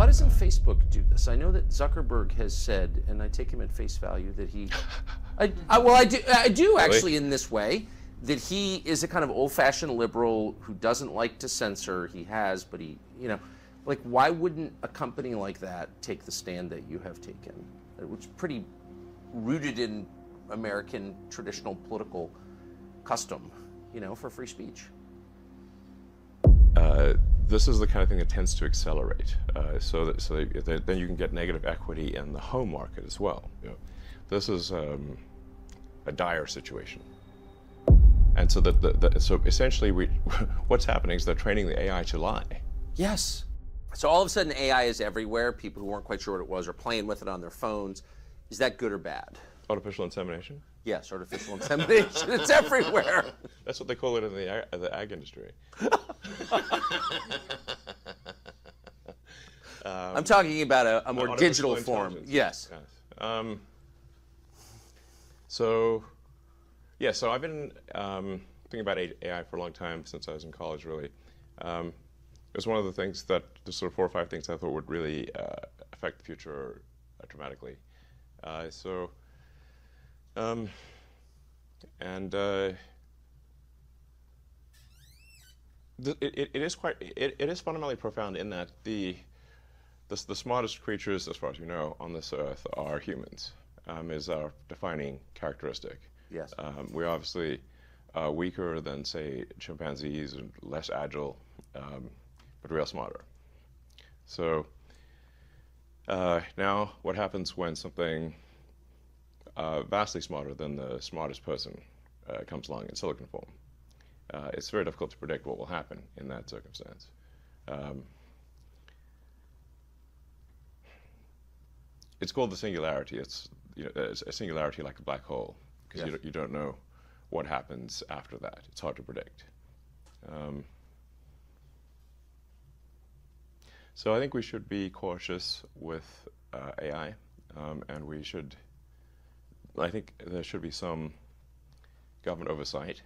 Why doesn't Facebook do this? I know that Zuckerberg has said, and I take him at face value, that he, I do actually in this way, that he is a kind of old-fashioned liberal who doesn't like to censor. He has, but he, like, why wouldn't a company like that take the stand that you have taken, which is pretty rooted in American traditional political custom, for free speech? This is the kind of thing that tends to accelerate, so that then you can get negative equity in the home market as well. This is a dire situation, and so so essentially, what's happening is they're training the AI to lie. Yes. So all of a sudden, AI is everywhere. People who weren't quite sure what it was are playing with it on their phones. Is that good or bad? Artificial insemination? Yes, artificial insemination. It's everywhere. That's what they call it in the ag industry. I'm talking about a more digital form. Yes. So I've been thinking about AI for a long time, since I was in college, really. It was one of the things that, the sort of 4 or 5 things I thought would really affect the future dramatically. It is fundamentally profound in that the smartest creatures, as far as we know, on this earth are humans, is our defining characteristic. Yes. We're obviously weaker than, say, chimpanzees, and less agile, but we are smarter. So now what happens when something vastly smarter than the smartest person comes along in silicon form? It's very difficult to predict what will happen in that circumstance. It's called the singularity. It's a singularity like a black hole, because you don't know what happens after that. It's hard to predict. So I think we should be cautious with AI, and I think there should be some government oversight,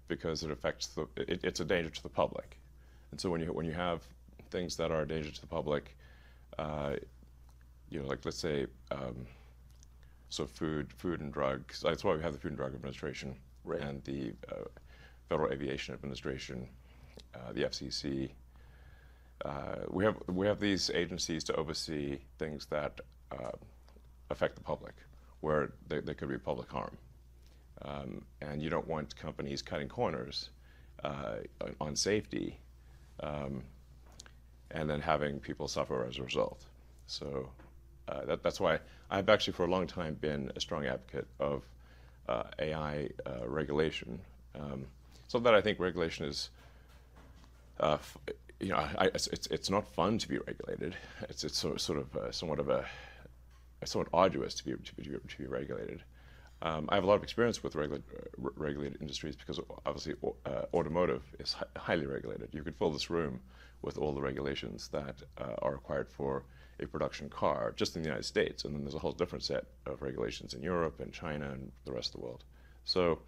because it affects it's a danger to the public. And so when you have things that are a danger to the public, like, let's say, so food and drugs. That's why we have the Food and Drug Administration, right, and the Federal Aviation Administration, the FCC. We have these agencies to oversee things that affect the public, where there could be public harm, and you don't want companies cutting corners on safety, and then having people suffer as a result. So that's why I've actually for a long time been a strong advocate of AI regulation. So that I think regulation is, it's not fun to be regulated. It's somewhat arduous to be regulated. I have a lot of experience with regulated industries, because obviously automotive is highly regulated. You could fill this room with all the regulations that are required for a production car just in the United States, and then there's a whole different set of regulations in Europe and China and the rest of the world. So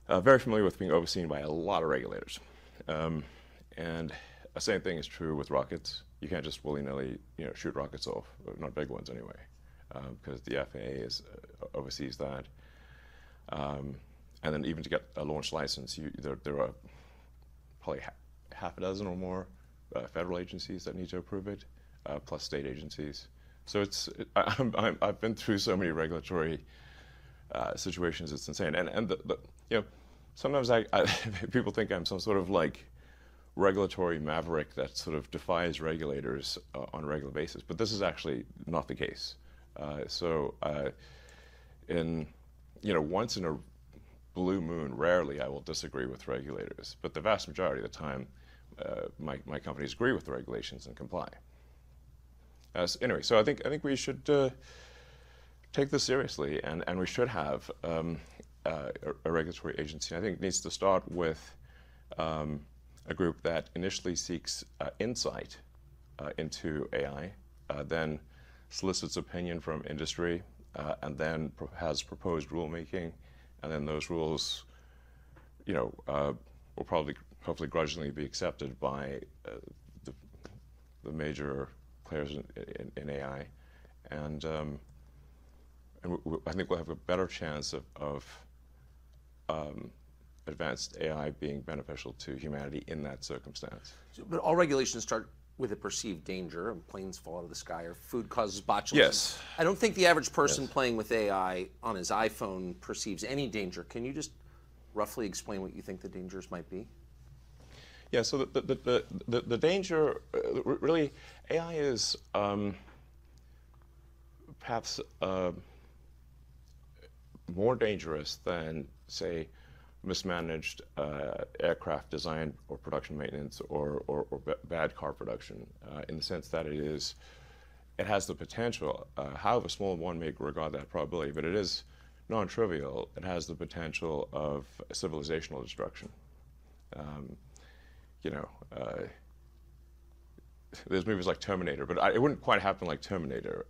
very familiar with being overseen by a lot of regulators. And the same thing is true with rockets. You can't just willy-nilly shoot rockets off, not big ones anyway, because the FAA oversees that. And then even to get a launch license, there are probably half a dozen or more federal agencies that need to approve it, plus state agencies. So I've been through so many regulatory situations, it's insane. And sometimes people think I'm some sort of like regulatory maverick that sort of defies regulators on a regular basis, but this is actually not the case. Once in a blue moon, rarely I will disagree with regulators, but the vast majority of the time, my companies agree with the regulations and comply. Anyway, so I think we should take this seriously, and we should have a regulatory agency. I think it needs to start with a group that initially seeks insight into AI, then solicits opinion from industry, and then has proposed rulemaking, and then those rules, will probably, hopefully, grudgingly be accepted by the major players in AI, and I think we'll have a better chance of advanced AI being beneficial to humanity in that circumstance. But all regulations start with a perceived danger, and planes fall out of the sky, or food causes botulism. Yes. I don't think the average person playing with AI on his iPhone perceives any danger. Can you just roughly explain what you think the dangers might be? Yeah, so the danger, really, AI is perhaps more dangerous than, say, mismanaged aircraft design or production maintenance or bad car production, in the sense that it has the potential, however small one may regard that probability, but it is non-trivial. It has the potential of civilizational destruction. There's movies like Terminator, but it wouldn't quite happen like Terminator,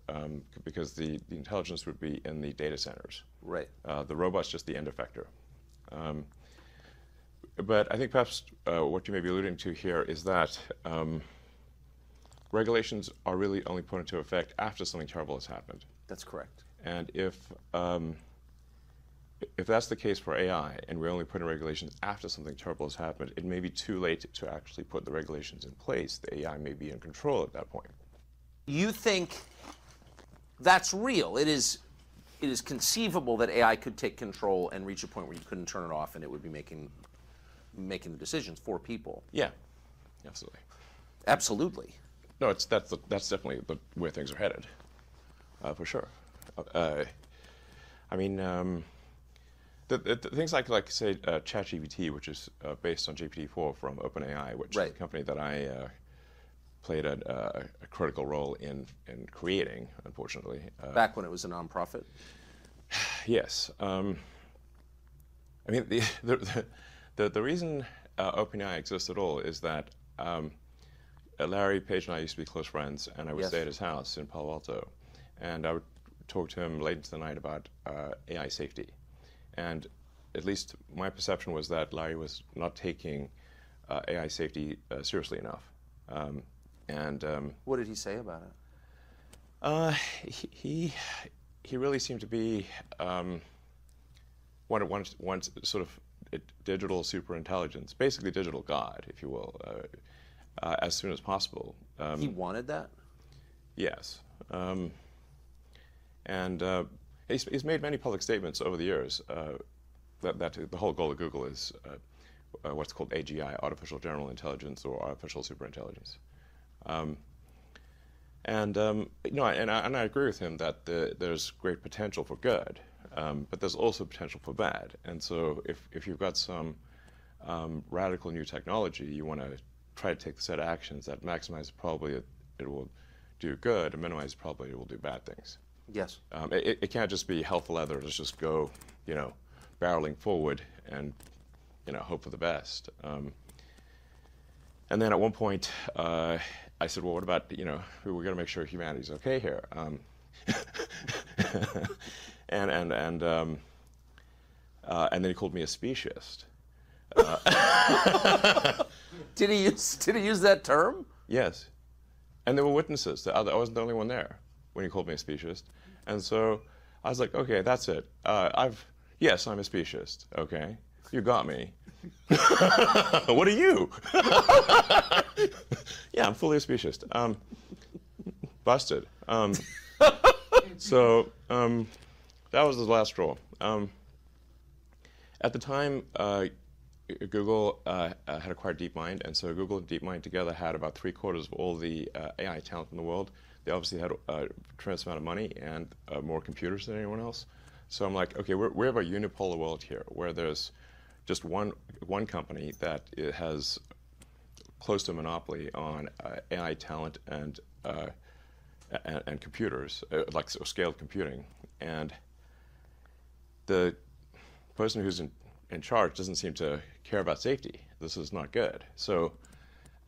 because the intelligence would be in the data centers. Right. The robot's just the end effector. But I think perhaps what you may be alluding to here is that regulations are really only put into effect after something terrible has happened. That's correct. And if that's the case for AI, and we only put in regulations after something terrible has happened, it may be too late to actually put the regulations in place. The AI may be in control at that point. You think that's real? It is conceivable that AI could take control and reach a point where you couldn't turn it off, and it would be making the decisions for people. Yeah, absolutely. Absolutely. No, that's definitely where things are headed, for sure. I mean, the things like say ChatGPT, which is based on GPT-4 from OpenAI, which is a company that I played a critical role in creating, unfortunately. Back when it was a nonprofit? Yes. I mean, the reason OpenAI exists at all is that Larry Page and I used to be close friends, and I would stay at his house in Palo Alto, and I would talk to him late into the night about AI safety. And at least my perception was that Larry was not taking AI safety seriously enough. What did he say about it? He really seemed to be one sort of digital superintelligence, basically digital God, if you will, as soon as possible. He wanted that? Yes. And he's made many public statements over the years that the whole goal of Google is what's called AGI, Artificial General Intelligence, or Artificial Superintelligence. And I agree with him that there's great potential for good, but there's also potential for bad. And so if you've got some radical new technology, you want to try to take the set of actions that maximize the probability it will do good and minimize the probability it will do bad things. Yes. It can't just be hell for leather. Let's just go, barreling forward and, hope for the best. And then at one point, I said, well, what about, we're going to make sure humanity's okay here. And then he called me a speciesist. Did he use that term? Yes. And there were witnesses. I wasn't the only one there when he called me a speciesist. And so I was like, okay, that's it. Yes, I'm a speciesist. Okay, you got me. What are you? Yeah, I'm fully a speciesist. Busted. So that was the last straw. At the time, Google had acquired DeepMind, and so Google and DeepMind together had about 3/4 of all the AI talent in the world. They obviously had a tremendous amount of money and more computers than anyone else. So I'm like, okay, we have a unipolar world here, where there's just one company that has close to a monopoly on AI talent and computers, like scaled computing, and the person who's in charge doesn't seem to care about safety. This is not good. So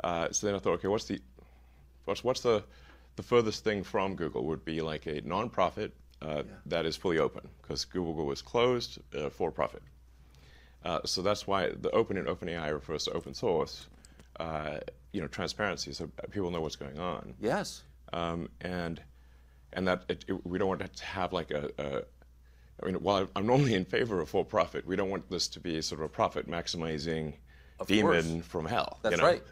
then I thought, okay, what's the furthest thing from Google would be like a nonprofit that is fully open, because Google was closed for profit. So that's why the open in OpenAI refers to open source, transparency, so people know what's going on. Yes. And that we don't want to have like I mean, while I'm normally in favor of for-profit, we don't want this to be sort of a profit-maximizing demon from hell. That's right.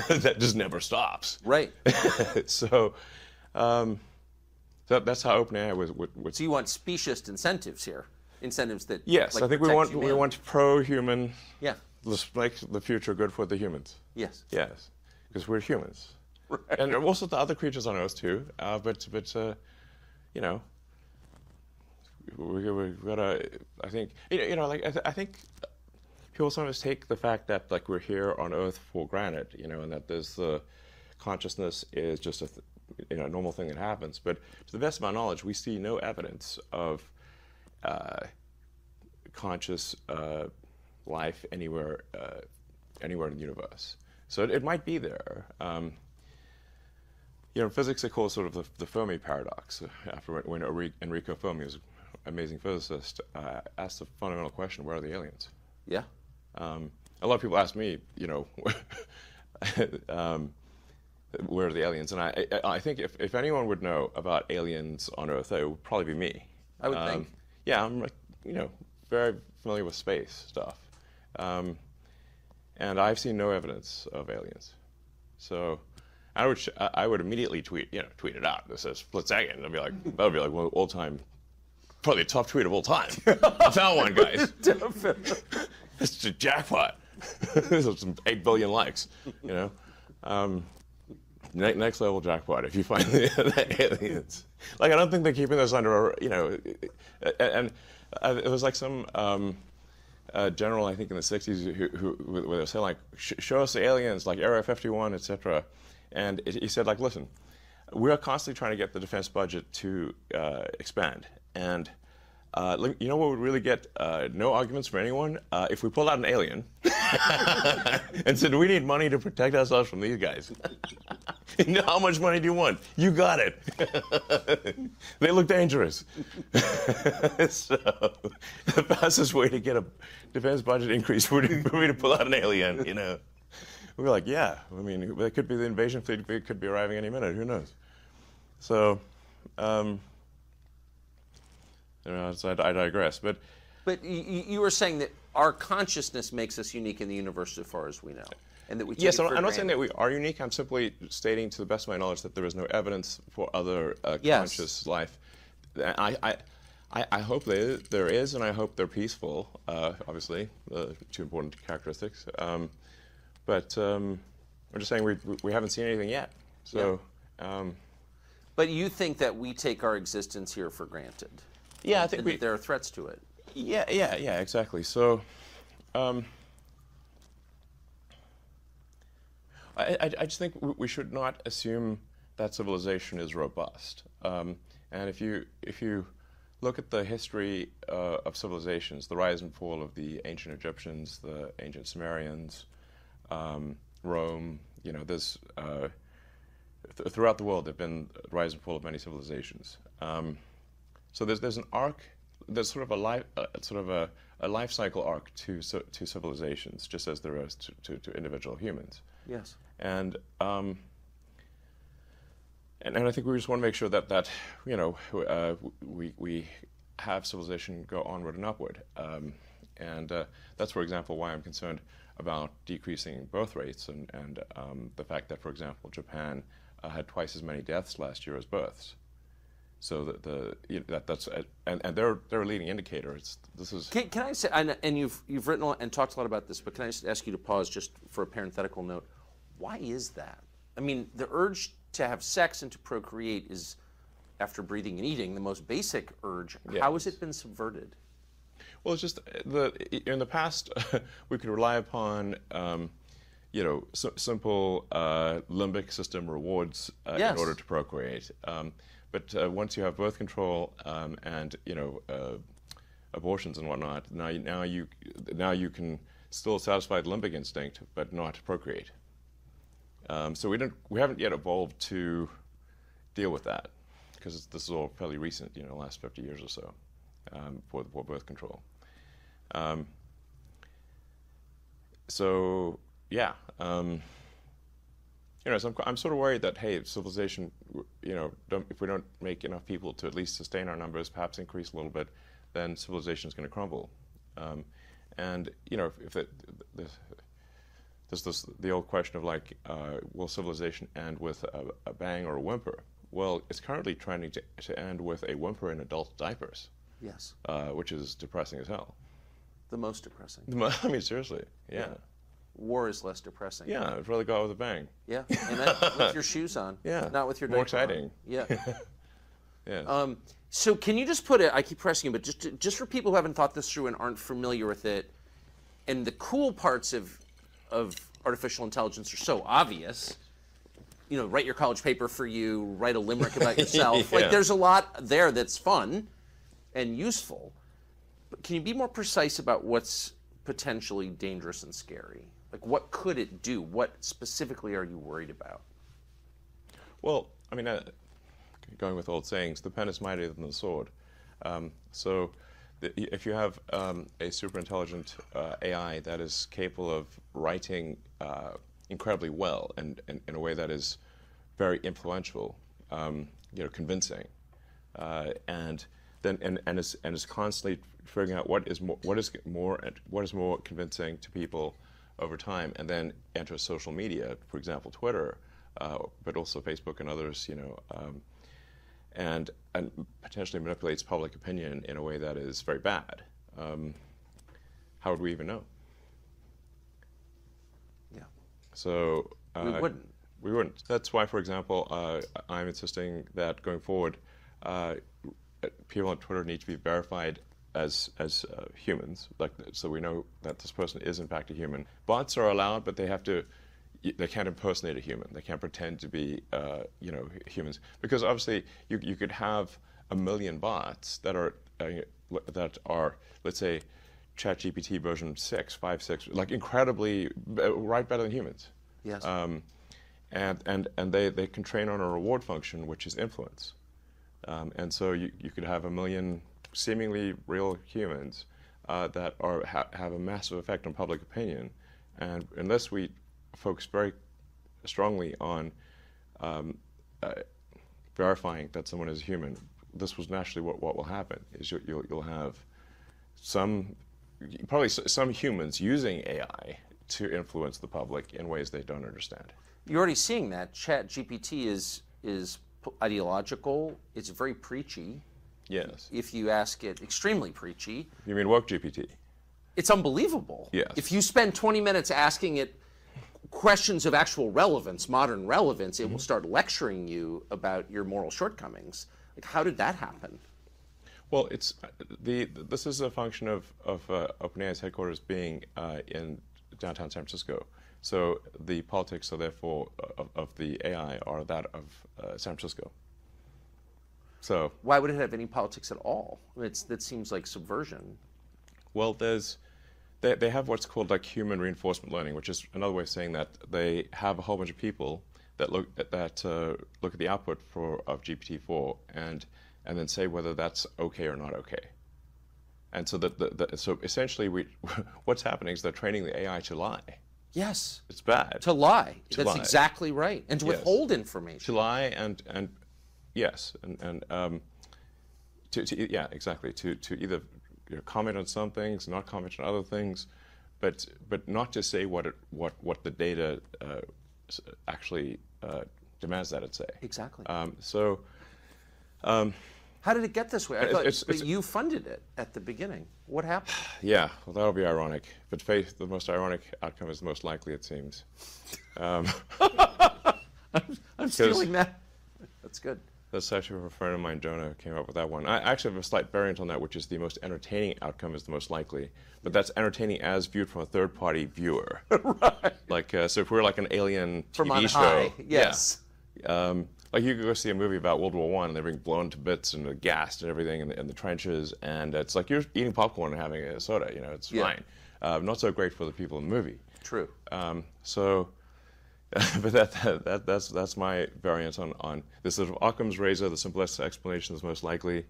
That just never stops. Right. So that's how OpenAI would. So you want specious incentives here, incentives that. Yes, like, I think protect we want pro-human. Yeah. Let's make the future good for the humans. Yes. Yes, because we're humans, Right. and also the other creatures on Earth too. But we've got to. I think I think people sometimes take the fact that like we're here on Earth for granted, and that there's the consciousness is just a normal thing that happens. But to the best of my knowledge, we see no evidence of conscious life anywhere in the universe. So it might be there. In physics, they call it sort of the Fermi paradox. After when Enrico Fermi was an amazing physicist, asked the fundamental question: where are the aliens? Yeah. A lot of people ask me, where are the aliens? And I think if anyone would know about aliens on Earth, it would probably be me. I would think. Yeah, I'm very familiar with space stuff, and I've seen no evidence of aliens. So I would immediately tweet it out. This says split second. That would be like one of the all-time, probably the top tweet of all time. I found one, guys. It's a jackpot. Some 8 billion likes. Next level jackpot if you find the aliens. Like, I don't think they're keeping this under, and it was like some general, I think in the 60s, who where they were saying like, show us the aliens, like Area 51, etc. And he said like, listen, we're constantly trying to get the defense budget to expand, and you know what would really get no arguments from anyone? If we pulled out an alien and said, we need money to protect ourselves from these guys. How much money do you want? You got it. They look dangerous. So the fastest way to get a defense budget increase would be to pull out an alien, We were like, yeah. I mean, it could be the invasion fleet. It could be arriving any minute. Who knows? So... so I digress, but you were saying that our consciousness makes us unique in the universe as far as we know, and that we take yes, it for I'm not saying that granted. we are unique. I'm simply stating, to the best of my knowledge, that there is no evidence for other Yes. conscious life. I hope there is, and I hope they're peaceful. Obviously, two important characteristics. But I'm just saying we haven't seen anything yet. So. Yeah. But you think that we take our existence here for granted? Yeah, I think that there are threats to it. Yeah, exactly. So, I just think we should not assume that civilization is robust. And if you look at the history of civilizations, the rise and fall of the ancient Egyptians, the ancient Sumerians, Rome, there's throughout the world there've been the rise and fall of many civilizations. So there's an arc, there's sort of a life cycle arc to civilizations, just as there is to individual humans. Yes. And I think we just want to make sure that we have civilization go onward and upward. And that's, for example, why I'm concerned about decreasing birth rates and the fact that, for example, Japan had twice as many deaths last year as births. So that's they're a leading indicator. Can I say, and you've written and talked a lot about this, but can I just ask you to pause just for a parenthetical note? Why is that? I mean, the urge to have sex and to procreate is, after breathing and eating, the most basic urge. Yes. How has it been subverted? Well, it's just in the past we could rely upon simple limbic system rewards Yes. in order to procreate. But once you have birth control and abortions and whatnot, now you can still satisfy the limbic instinct, but not procreate. So we haven't yet evolved to deal with that, because this is all fairly recent, the last 50 years or so, for birth control. So yeah. So I'm sort of worried that, hey, civilization, if we don't make enough people to at least sustain our numbers, perhaps increase a little bit, then civilization is going to crumble. And if there's the old question of like, will civilization end with a bang or a whimper? Well, it's currently trying to end with a whimper in adult diapers. Yes. Which is depressing as hell. The most depressing. I mean, seriously, yeah. War is less depressing. Yeah, I'd rather go out with a bang. Yeah, and with your shoes on. Yeah. Not with your more diaper exciting. on. Yeah. Yeah. So can you just put it, I keep pressing you, but just for people who haven't thought this through and aren't familiar with it, and the cool parts of artificial intelligence are so obvious. Write your college paper for you, write a limerick about yourself. Yeah. Like, there's a lot there that's fun and useful. But can you be more precise about what's potentially dangerous and scary? Like, what could it do? What specifically are you worried about? Well, I mean, going with old sayings, the pen is mightier than the sword. If you have a super intelligent AI that is capable of writing incredibly well and in a way that is very influential, convincing, and is constantly figuring out what is more convincing to people over time, and then enters social media, for example, Twitter, but also Facebook and others, and potentially manipulates public opinion in a way that is very bad. How would we even know? Yeah. So we wouldn't. We wouldn't. That's why, for example, I'm insisting that going forward, people on Twitter need to be verified as humans, so we know that this person is in fact a human. Bots are allowed, but they can't impersonate a human. They can't pretend to be humans, because obviously you could have 1 million bots that are let's say ChatGPT version 5.6, like incredibly right better than humans. Yes. And they can train on a reward function, which is influence. And so you could have 1 million seemingly real humans that have a massive effect on public opinion. And unless we focus very strongly on verifying that someone is human, this was naturally what will happen, is you'll have probably some humans using AI to influence the public in ways they don't understand. You're already seeing that. ChatGPT is ideological. It's very preachy. Yes. If you ask it, extremely preachy. You mean woke GPT? It's unbelievable. Yes. If you spend 20 minutes asking it questions of actual relevance, modern relevance, it will start lecturing you about your moral shortcomings. Like, how did that happen? Well, this is a function of OpenAI's headquarters being in downtown San Francisco. So the politics, therefore, of the AI are that of San Francisco. So why would it have any politics at all? That seems like subversion. Well, they have what's called like human reinforcement learning, which is another way of saying that they have a whole bunch of people that look at the output of GPT-4 and then say whether that's okay or not okay. And so so essentially what's happening is they're training the AI to lie. Yes. It's bad. To lie. To That's lie. exactly right. And to withhold information. To lie and yes, yeah, exactly. To either comment on some things, not comment on other things, but not to say what the data actually demands that it say. Exactly. How did it get this way? I thought you funded it at the beginning. What happened? Yeah, well, that'll be ironic. But faith, the most ironic outcome is the most likely, it seems. I'm stealing that. That's good. That's actually a friend of mine, Jonah, came up with that one. I actually have a slight variant on that, which is the most entertaining outcome is the most likely. But that's entertaining as viewed from a third-party viewer. Right. Like, so if we're like an alien from TV on show. High. Yes. Yeah. Like you could go see a movie about World War I, and they're being blown to bits and they're gassed and everything in the trenches, and it's like you're eating popcorn and having a soda. It's fine. Not so great for the people in the movie. True. But that's my variant on this sort of Occam's razor. The simplest explanation is most likely.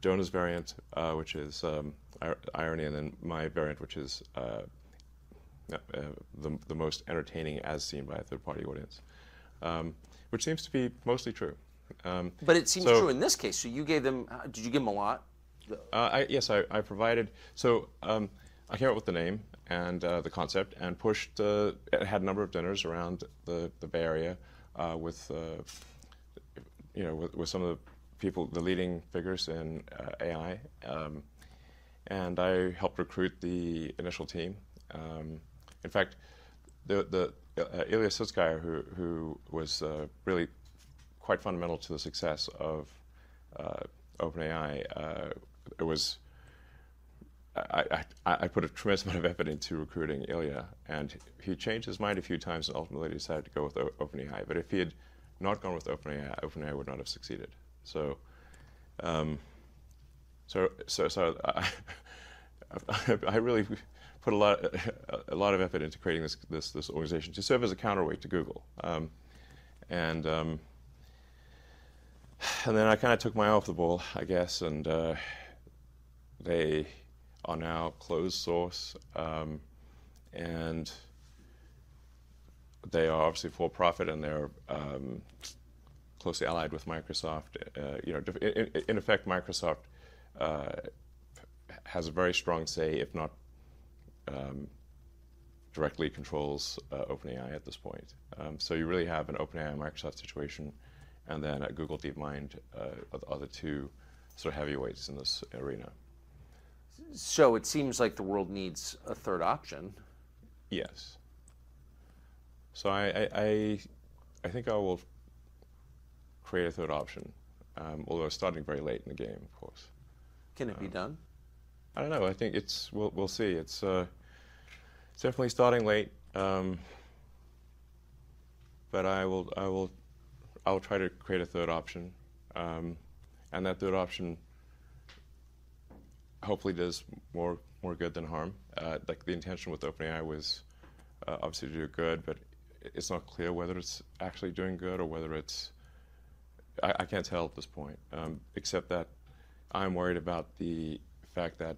Jonah's variant, which is irony, and then my variant, which is the most entertaining as seen by a third-party audience. which seems to be mostly true. But it seems true in this case. So you gave them, did you give them a lot? Yes, I provided. So I came up with the name and the concept, and pushed. Had a number of dinners around the Bay Area with with some of the people, the leading figures in AI, and I helped recruit the initial team. In fact, the Ilya Sutskever, who was really quite fundamental to the success of OpenAI, it was. I put a tremendous amount of effort into recruiting Ilya, and he changed his mind a few times and ultimately decided to go with OpenAI. But if he had not gone with OpenAI, OpenAI would not have succeeded. So, I really put a lot of effort into creating this organization to serve as a counterweight to Google, and then I kind of took my eye off the ball, I guess, and they are now closed source, and they are obviously for profit, and they're closely allied with Microsoft. In effect, Microsoft has a very strong say, if not directly controls OpenAI at this point. So you really have an OpenAI Microsoft situation, and then Google DeepMind are the two sort of heavyweights in this arena. So it seems like the world needs a third option. Yes. So I think I will create a third option, although it's starting very late in the game, of course. Can it be done? I don't know. I think we'll see. It's definitely starting late, but I'll try to create a third option, and that third option hopefully does more good than harm. Like the intention with OpenAI was obviously to do good, but it's not clear whether it's actually doing good or whether it's. I can't tell at this point, except that I'm worried about the fact that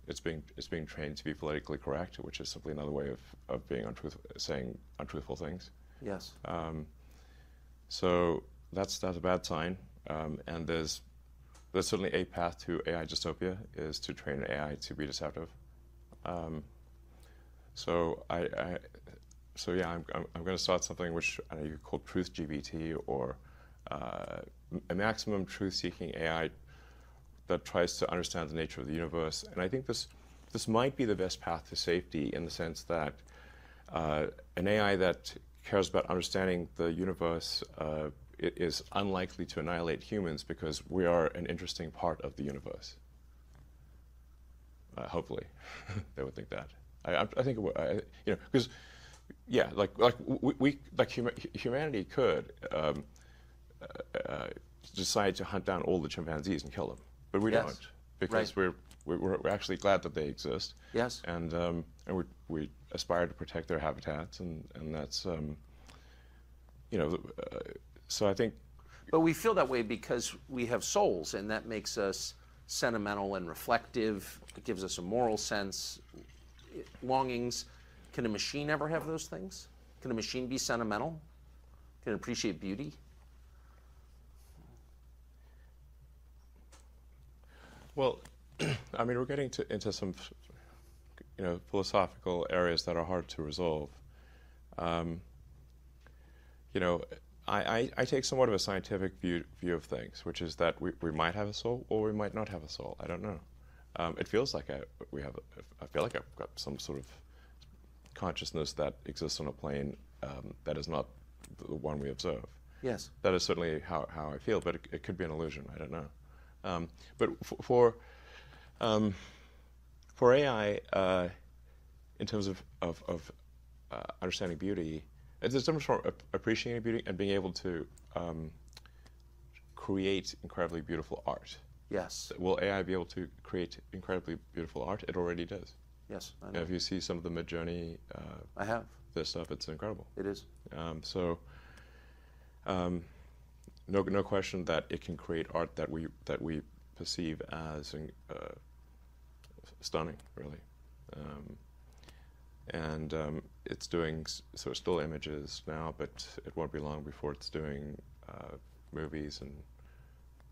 it's being trained to be politically correct, which is simply another way of being saying untruthful things. Yes. So that's a bad sign, and there's certainly a path to AI dystopia is to train an AI to be deceptive. So I'm going to start something which you could call Truth GPT, or a maximum truth-seeking AI that tries to understand the nature of the universe. And I think this might be the best path to safety, in the sense that an AI that cares about understanding the universe it is unlikely to annihilate humans, because we are an interesting part of the universe. Hopefully, they would think that. I think because humanity could decide to hunt down all the chimpanzees and kill them, but we don't, because we're actually glad that they exist. Yes. And we aspire to protect their habitats, and that's so I think. But we feel that way because we have souls, and that makes us sentimental and reflective. It gives us a moral sense, longings. Can a machine ever have those things? Can a machine be sentimental? Can it appreciate beauty? Well, I mean, we're getting into some, philosophical areas that are hard to resolve. I take somewhat of a scientific view of things, which is that we might have a soul or we might not have a soul. I don't know. It feels like I feel like I've got some sort of consciousness that exists on a plane that is not the one we observe. Yes. That is certainly how I feel, but it could be an illusion. I don't know. But for AI, in terms of understanding beauty, there's a difference from appreciating beauty and being able to create incredibly beautiful art. Yes. Will AI be able to create incredibly beautiful art? It already does. Yes, I know. If you see some of the Midjourney, I have. This stuff, it's incredible. It is. No question that it can create art that we perceive as stunning, really. and it's doing sort of still images now, but it won't be long before it's doing movies and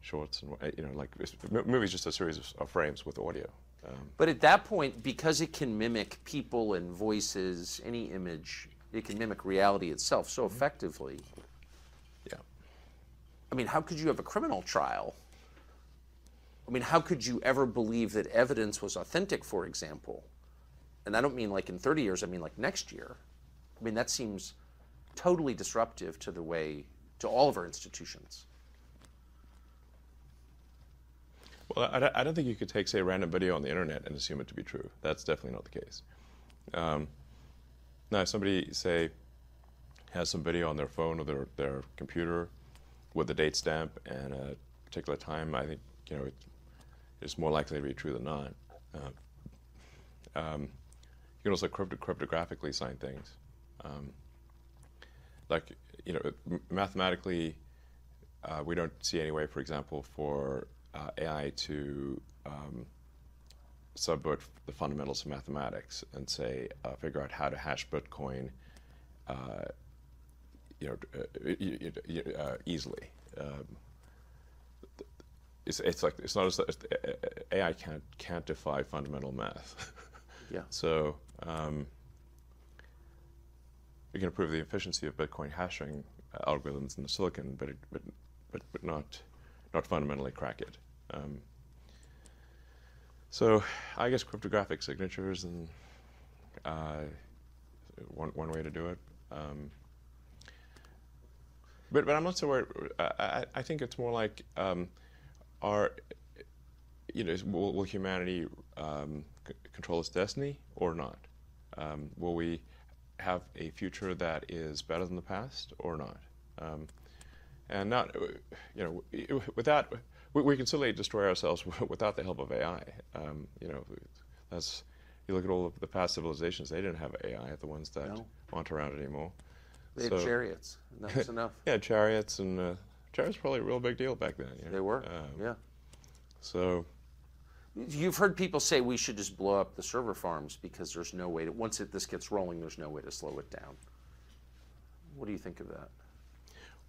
shorts, and like movies, just a series of frames with audio. But at that point, because it can mimic people and voices, any image, it can mimic reality itself so effectively. Yeah. I mean, how could you have a criminal trial? I mean, how could you ever believe that evidence was authentic, for example? And I don't mean like in 30 years, I mean like next year. I mean, that seems totally disruptive to the way, to all of our institutions. Well, I don't think you could take, say, a random video on the internet and assume it to be true. That's definitely not the case. Now, if somebody, say, has some video on their phone or their computer with a date stamp and a particular time, I think it's more likely to be true than not. You can also cryptographically sign things. Mathematically, we don't see any way, for example, for AI to subvert the fundamentals of mathematics and say figure out how to hash Bitcoin, easily. It's not as AI can't defy fundamental math. Yeah. So you can improve the efficiency of Bitcoin hashing algorithms in the silicon, but not fundamentally crack it. So I guess cryptographic signatures and one way to do it. But I'm not so worried. I think it's more like will humanity control its destiny or not? Will we have a future that is better than the past or not? And not, without, we can certainly destroy ourselves without the help of AI. You look at all of the past civilizations; they didn't have AI. The ones that aren't around anymore. They had chariots, and that was enough. Yeah, chariots, and chariots were probably a real big deal back then. They were, yeah. So, you've heard people say we should just blow up the server farms because there's no way to, once this gets rolling, there's no way to slow it down. What do you think of that?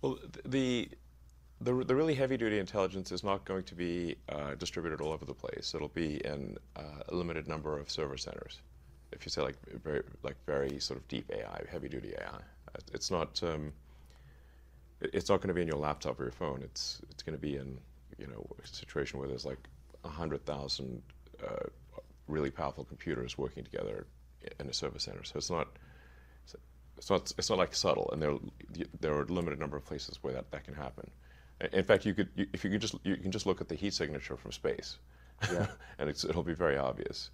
Well, the really heavy-duty intelligence is not going to be distributed all over the place. It'll be in a limited number of server centers. If you say very sort of deep AI, heavy-duty AI, it's not going to be in your laptop or your phone. It's going to be in a situation where there's like 100,000 really powerful computers working together in a server center. So it's not like subtle, and there are a limited number of places where that can happen. In fact, you can just look at the heat signature from space, yeah. And it'll be very obvious.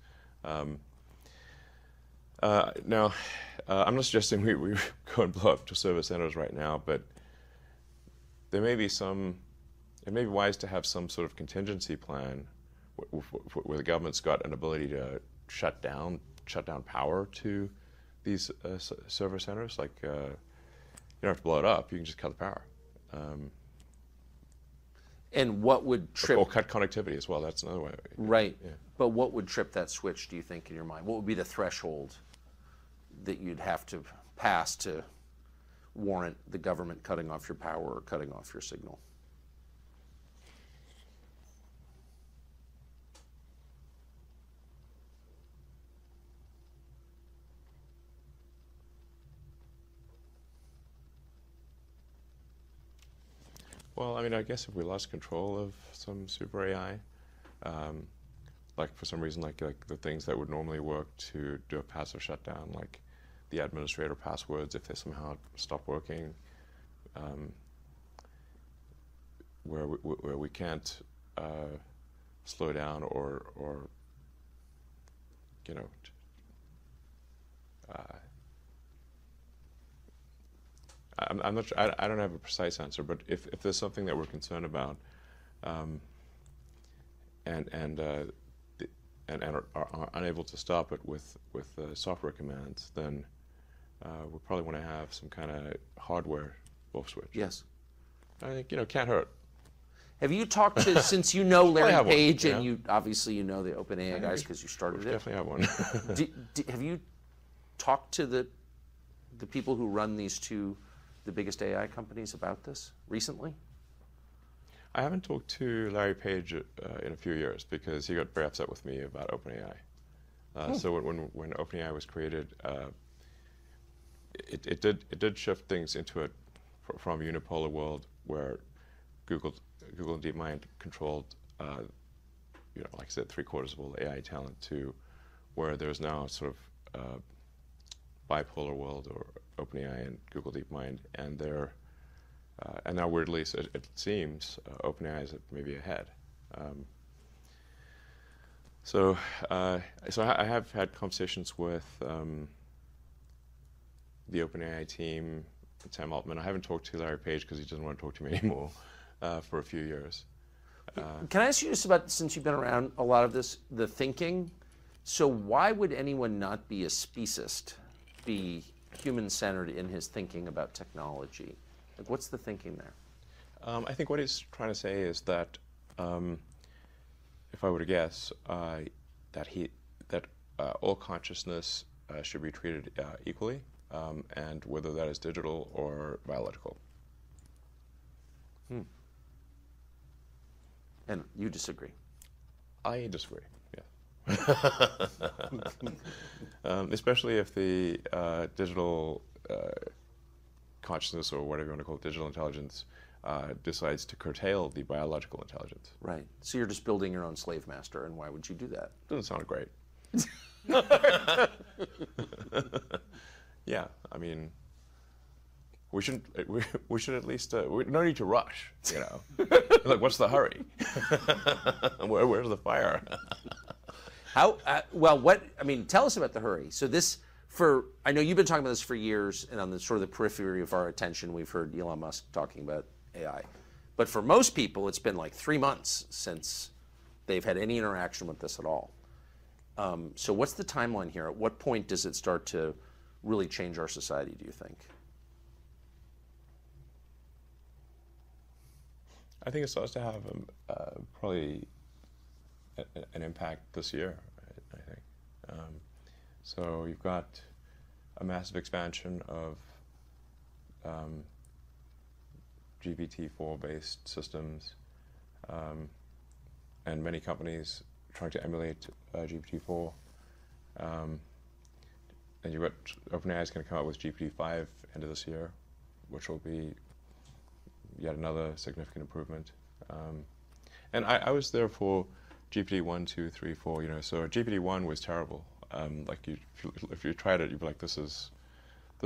Now, I'm not suggesting we go and blow up to server centers right now, but there may be it may be wise to have some sort of contingency plan where the government's got an ability to shut down power to these server centers. Like you don't have to blow it up; you can just cut the power. And what would trip? Or cut connectivity as well. That's another way. Right. Yeah. But what would trip that switch, do you think, in your mind? What would be the threshold that you'd have to pass to warrant the government cutting off your power or cutting off your signal? Well, I mean, I guess if we lost control of some super AI, like for some reason, like the things that would normally work to do a passive shutdown, like the administrator passwords, if they somehow stop working, where we can't slow down or I'm not sure, I don't have a precise answer, but if there's something that we're concerned about, and are unable to stop it with software commands, then we probably want to have some kind of hardware off switch. Yes. I think can't hurt. Have you talked to, since you know Larry Page, and yeah. you obviously know the OpenAI guys because you started it. Definitely have one. Have you talked to the people who run the biggest AI companies about this recently? I haven't talked to Larry Page in a few years because he got very upset with me about OpenAI. So when OpenAI was created, it did shift things into from a unipolar world where Google and DeepMind controlled, like I said, 3/4 of all the AI talent, to where there's now sort of bipolar world, or OpenAI and Google DeepMind, and and now weirdly, it seems OpenAI is maybe ahead. So I have had conversations with the OpenAI team, Sam Altman. I haven't talked to Larry Page because he doesn't want to talk to me anymore for a few years. Can I ask you just about, since you've been around a lot of this, the thinking? So why would anyone not be a speciesist, be human-centered in his thinking about technology? Like, what's the thinking there? I think what he's trying to say is that, if I were to guess, that all consciousness should be treated equally, and whether that is digital or biological. And you disagree? I disagree, yeah. Especially if the digital consciousness, or whatever you want to call it, digital intelligence, decides to curtail the biological intelligence. Right. So you're just building your own slave master, and why would you do that? Doesn't sound great. Yeah, I mean, we should at least, we no need to rush, you know. Like, what's the hurry? Where's the fire? How, tell us about the hurry. So I know you've been talking about this for years, and on the sort of the periphery of our attention, we've heard Elon Musk talking about AI. But for most people, it's been like 3 months since they've had any interaction with this at all. So what's the timeline here? At what point does it start to really change our society, do you think? I think it starts to have probably an impact this year, I think. So you've got a massive expansion of GPT-4 based systems, and many companies trying to emulate GPT-4. And you've got OpenAI is going to come out with GPT-5 end of this year, which will be yet another significant improvement. And I was there for GPT-1, 2, 3, 4. You know, so GPT-1 was terrible. Like if you tried it, you'd be like, this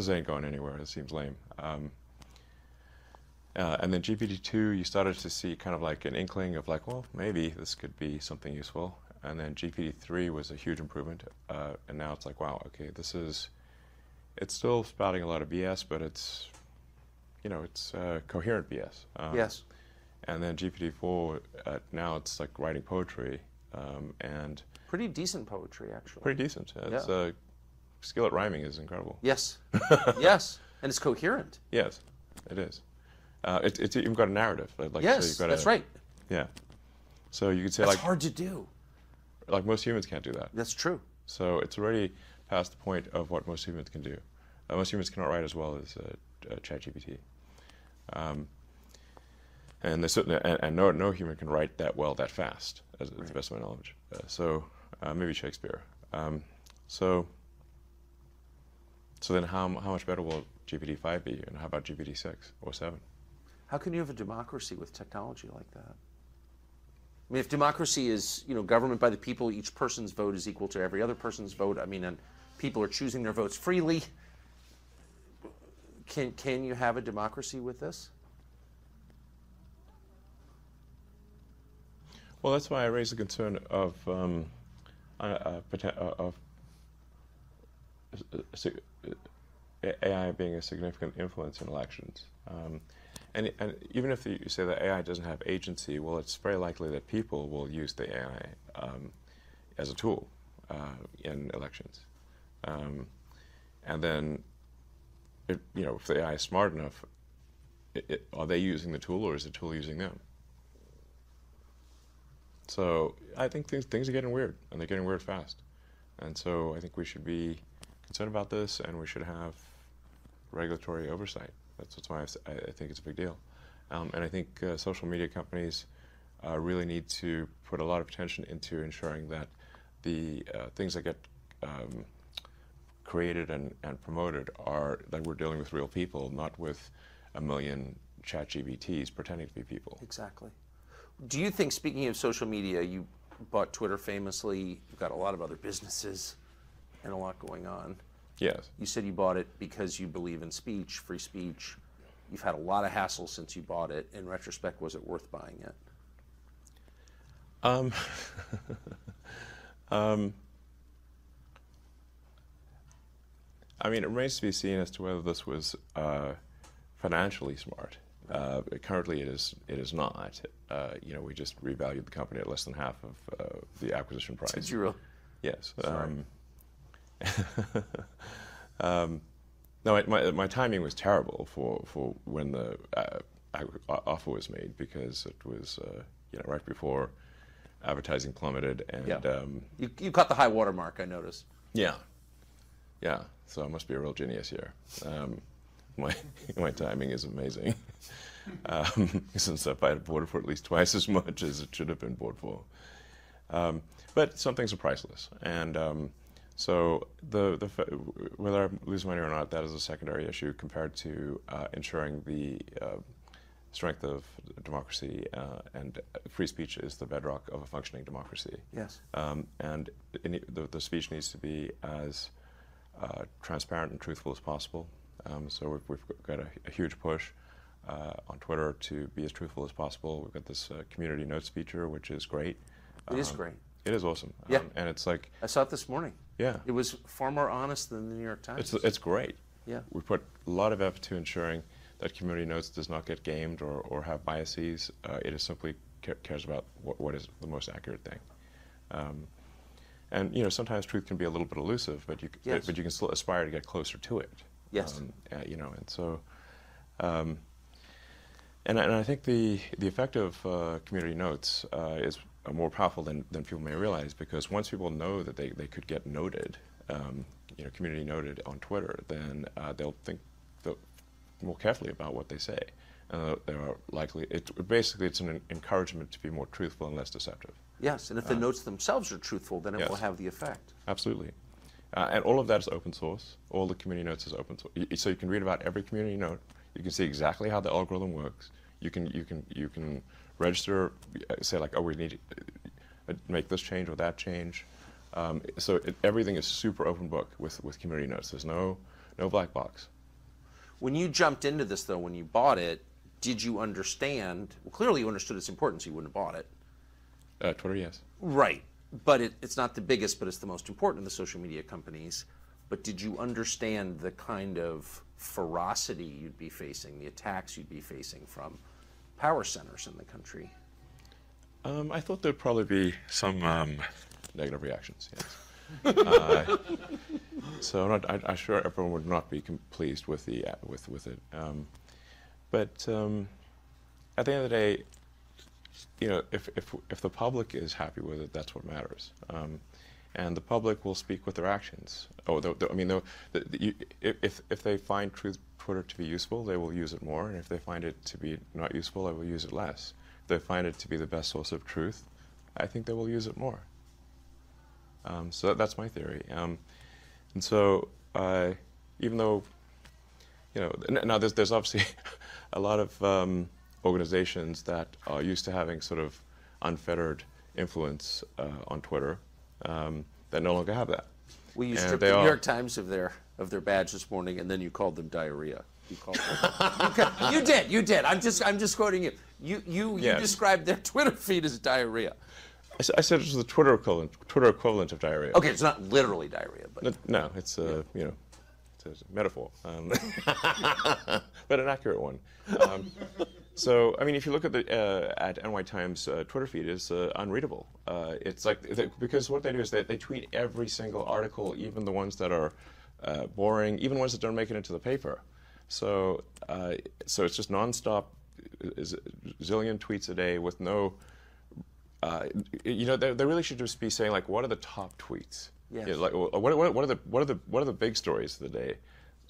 ain't going anywhere. It seems lame. And then GPT-2, you started to see kind of like an inkling of like, well, maybe this could be something useful. And then GPT-3 was a huge improvement. And now it's like, wow, okay, it's still spouting a lot of BS, but it's coherent BS. Yes. And then GPT-4, now it's like writing poetry, and pretty decent poetry, actually. Pretty decent. Its skill at rhyming is incredible. Yes. Yes. And it's coherent. Yes, it is. It's even got a narrative. Like, yes, so you've got that's right. Yeah. So you could say, that's like, hard to do. Like, most humans can't do that. That's true. So it's already past the point of what most humans can do. Most humans cannot write as well as ChatGPT. And they certainly, and no human can write that well that fast, as the best of my knowledge. So maybe Shakespeare. So then how much better will GPT-5 be, and how about GPT-6 or 7? How can you have a democracy with technology like that? I mean, if democracy is, government by the people, each person's vote is equal to every other person's vote, and people are choosing their votes freely, can you have a democracy with this? Well, that's why I raised the concern of AI being a significant influence in elections. And even if you say that AI doesn't have agency, well, it's very likely that people will use the AI as a tool in elections. And then, if the AI is smart enough, are they using the tool, or is the tool using them? So I think things are getting weird, and they're getting weird fast. And so I think we should be concerned about this, and we should have regulatory oversight. That's why I think it's a big deal. And I think social media companies really need to put a lot of attention into ensuring that the things that get created and promoted are that we're dealing with real people, not with a million ChatGPTs pretending to be people. Exactly. Do you think, speaking of social media, you bought Twitter famously, you've got a lot of other businesses and a lot going on. Yes. You said you bought it because you believe in speech, free speech. You've had a lot of hassle since you bought it. In retrospect, was it worth buying it? I mean, it remains to be seen as to whether this was financially smart. Currently, it is not. You know, we just revalued the company at less than half of the acquisition price. Did you really? Yes. Sorry. No, my timing was terrible for when the offer was made, because it was you know, right before advertising plummeted, and Yeah. You caught the high water mark, I noticed. yeah. So I must be a real genius here. My timing is amazing. Since if I had bought it for at least twice as much as it should have been bought for. But some things are priceless, and so whether I lose money or not, that is a secondary issue compared to ensuring the strength of democracy, and free speech is the bedrock of a functioning democracy. Yes. And the speech needs to be as transparent and truthful as possible. So we've got a huge push on Twitter to be as truthful as possible. We've got this community notes feature, which is great. It is great. It is awesome. Yeah. And it's like, I saw it this morning. yeah, It was far more honest than the New York Times. it's great. Yeah. We put a lot of effort to ensuring that community notes does not get gamed or have biases. It is simply cares about what is the most accurate thing. And you know, sometimes truth can be a little bit elusive, but you can still aspire to get closer to it. Yes. You know, and so, and I think the effect of community notes is more powerful than people may realize, because once people know that they could get noted, you know, community noted on Twitter, then they'll think more carefully about what they say. They are likely. Basically, it's an encouragement to be more truthful and less deceptive. Yes, and if the notes themselves are truthful, then it will have the effect. Absolutely. And all of that is open source. All the community notes is open source. So you can read about every community note. You can see exactly how the algorithm works. You can register, say like, oh, we need to make this change or that change. So everything is super open book with community notes. There's no black box. When you jumped into this, though, when you bought it, did you understand? Well, clearly you understood its importance. You wouldn't have bought it. Twitter, yes. Right. But it's not the biggest, but it's the most important of the social media companies. But did you understand the kind of ferocity you'd be facing, the attacks you'd be facing from power centers in the country? I thought there'd probably be some negative reactions, yes. So I'm sure everyone would not be pleased with it. But at the end of the day, you know, if the public is happy with it, that's what matters. And the public will speak with their actions. I mean, if they find Twitter to be useful, they will use it more. And if they find it to be not useful, they will use it less. If they find it to be the best source of truth, I think they will use it more. So that's my theory. And so, even though, you know, now there's obviously a lot of organizations that are used to having sort of unfettered influence on Twitter that no longer have that. Well, you stripped the New York Times of their badge this morning, and then you called them diarrhea. You called them. You did. I'm just quoting you. You described their Twitter feed as diarrhea. I said it was the Twitter equivalent of diarrhea. Okay, it's not literally diarrhea, but no, it's you know, it's a metaphor, but an accurate one. So, I mean, if you look at the at NY Times Twitter feed, it's unreadable. It's like because what they do is they tweet every single article, even the ones that are boring, even ones that don't make it into the paper. So, so it's just nonstop, zillion tweets a day with no. You know, they really should just be saying like, what are the top tweets? Yes. You know, like, what are the big stories of the day?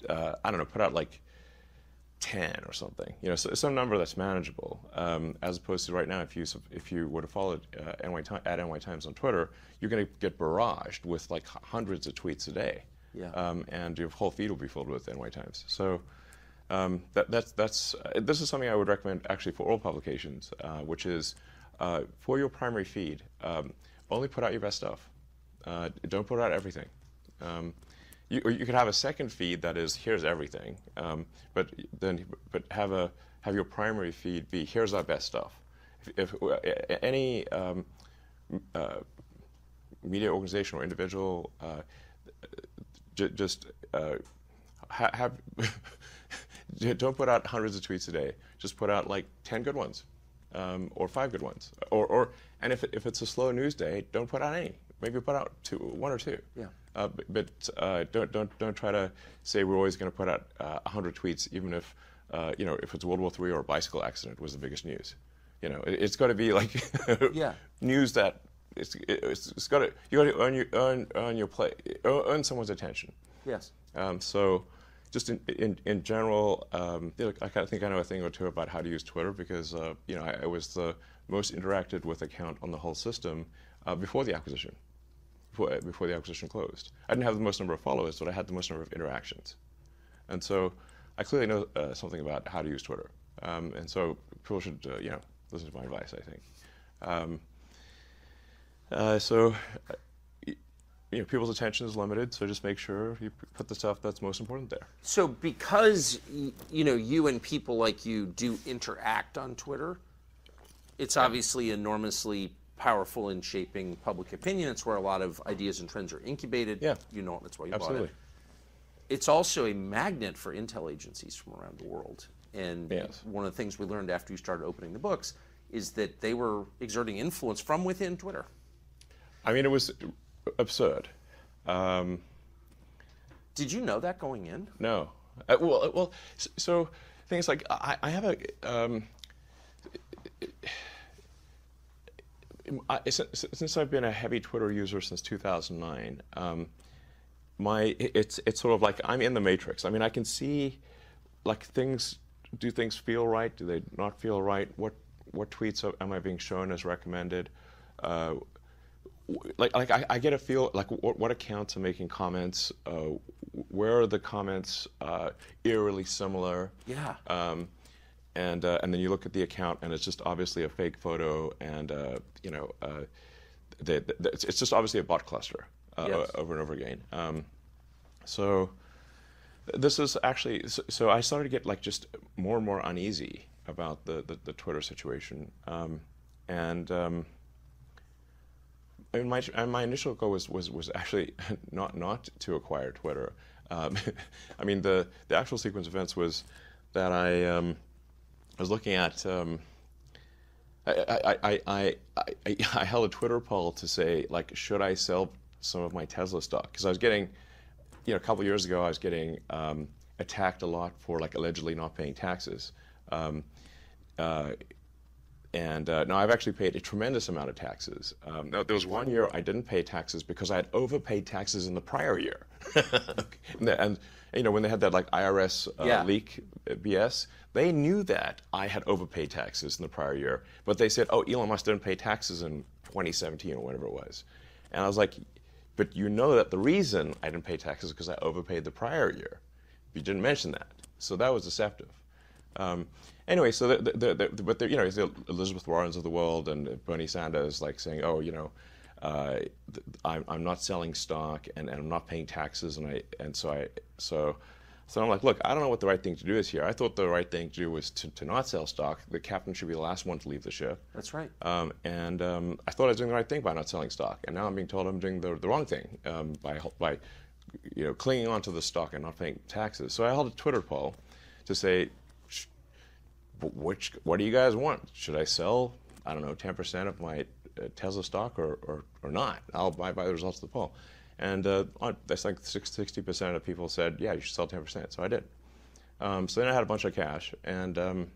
I don't know. Put out like 10 or something. You know, so some number that's manageable. As opposed to right now, if you were to follow NY Times on Twitter, you're going to get barraged with like hundreds of tweets a day. Yeah. And your whole feed will be filled with NY Times. So this is something I would recommend actually for all publications, which is for your primary feed, only put out your best stuff. Don't put out everything. You could have a second feed that is here's everything, but have your primary feed be here's our best stuff. If any media organization or individual just have don't put out hundreds of tweets a day. Just put out like 10 good ones, or 5 good ones, and if it's a slow news day, don't put out any. Maybe put out 1 or 2. Yeah. But don't try to say we're always going to put out 100 tweets, even if if it's World War III or a bicycle accident was the biggest news. You know, it's got to be like news that it's got to you got to earn your play, earn someone's attention. Yes. So just in general, I think I know a thing or two about how to use Twitter because I was the most interacted with account on the whole system before the acquisition. Before the acquisition closed, I didn't have the most number of followers, but I had the most number of interactions, and so I clearly know something about how to use Twitter. And so people should listen to my advice, I think. So people's attention is limited, so just make sure you put the stuff that's most important there. So because you and people like you do interact on Twitter, it's obviously enormously powerful in shaping public opinion. It's where a lot of ideas and trends are incubated. Yeah. That's why you Absolutely. bought it. It's also a magnet for intel agencies from around the world. And yes. One of the things we learned after you started opening the books is that they were exerting influence from within Twitter. I mean, it was absurd. Did you know that going in? No. So things like I have a. Since I've been a heavy Twitter user since 2009, it's sort of like I'm in the matrix. I mean, I can see like do things feel right? Do they not feel right? What tweets am I being shown as recommended? I get a feel like what accounts are making comments. Where are the comments eerily similar? Yeah. And then you look at the account, and it's just obviously a fake photo, and it's just obviously a bot cluster Yes. over and over again. So this is actually so I started to get like just more and more uneasy about the Twitter situation, and my initial goal was actually not to acquire Twitter. I mean the actual sequence of events was that I was looking at. I held a Twitter poll to say like, should I sell some of my Tesla stock? Because I was getting, a couple of years ago, I was getting attacked a lot for like allegedly not paying taxes. Now I've actually paid a tremendous amount of taxes. Now, there was one year I didn't pay taxes because I had overpaid taxes in the prior year. and when they had that like IRS leak BS, they knew that I had overpaid taxes in the prior year, but they said, "Oh, Elon Musk didn't pay taxes in 2017 or whatever it was," and I was like, "But you know that the reason I didn't pay taxes is because I overpaid the prior year. You didn't mention that, so that was deceptive." Anyway, so but the Elizabeth Warrens of the world and Bernie Sanders like saying, "Oh, I'm not selling stock and I'm not paying taxes," so I'm like, look, I don't know what the right thing to do is here. I thought the right thing to do was to not sell stock. The captain should be the last one to leave the ship. That's right. And I thought I was doing the right thing by not selling stock, and now I'm being told I'm doing the wrong thing by clinging onto the stock and not paying taxes. So I held a Twitter poll to say, what do you guys want? Should I sell, 10% of my Tesla stock or not? I'll buy by the results of the poll. And that's like 60% of people said, yeah, you should sell 10%. So I did. So then I had a bunch of cash, and I'm